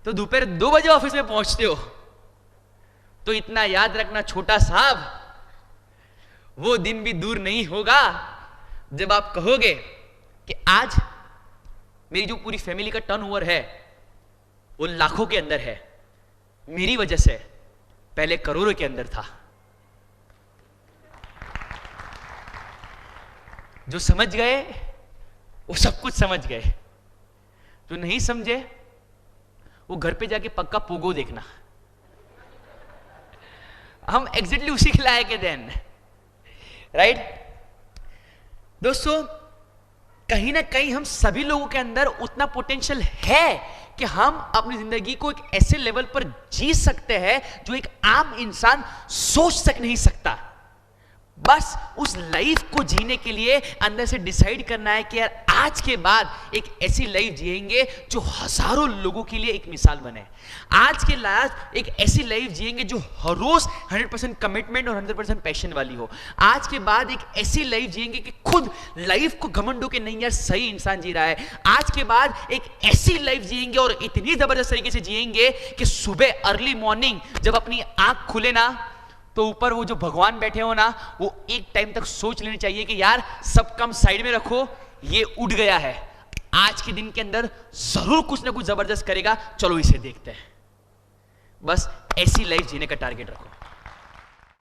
तो दोपहर 2 बजे ऑफिस में पहुंचते हो। तो इतना याद रखना छोटा साहब, वो दिन भी दूर नहीं होगा जब आप कहोगे कि आज मेरी जो पूरी फैमिली का टर्नओवर है वो लाखों के अंदर है, मेरी वजह से पहले करोड़ों के अंदर था। जो समझ गए वो सब कुछ समझ गए, जो नहीं समझे वो घर पे जाके पक्का पोगो देखना। हम एग्जैक्टली उसी के लायक है देन, राइट? दोस्तों, कहीं ना कहीं हम सभी लोगों के अंदर उतना पोटेंशियल है कि हम अपनी जिंदगी को एक ऐसे लेवल पर जी सकते हैं जो एक आम इंसान सोच तक नहीं सकता। बस उस लाइफ को जीने के लिए अंदर से डिसाइड करना है कि यार आज के बाद एक ऐसी लाइफ जिएंगे जो हजारों लोगों के लिए एक मिसाल बने। आज के बाद एक ऐसी लाइफ जिएंगे जो हर रोज 100% कमिटमेंट और 100% पैशन वाली हो। आज के बाद एक ऐसी लाइफ जिएंगे कि खुद लाइफ को घमंड हो के नहीं यार सही इंसान जी रहा है। आज के बाद एक ऐसी लाइफ जिएंगे और इतनी जबरदस्त तरीके से जिएंगे कि सुबह अर्ली मॉर्निंग जब अपनी आंख खुले ना तो ऊपर वो जो भगवान बैठे हो ना, वो एक टाइम तक सोच लेनी चाहिए कि यार सब काम साइड में रखो, ये उठ गया है, आज के दिन के अंदर जरूर कुछ ना कुछ जबरदस्त करेगा, चलो इसे देखते हैं। बस ऐसी लाइफ जीने का टारगेट रखो।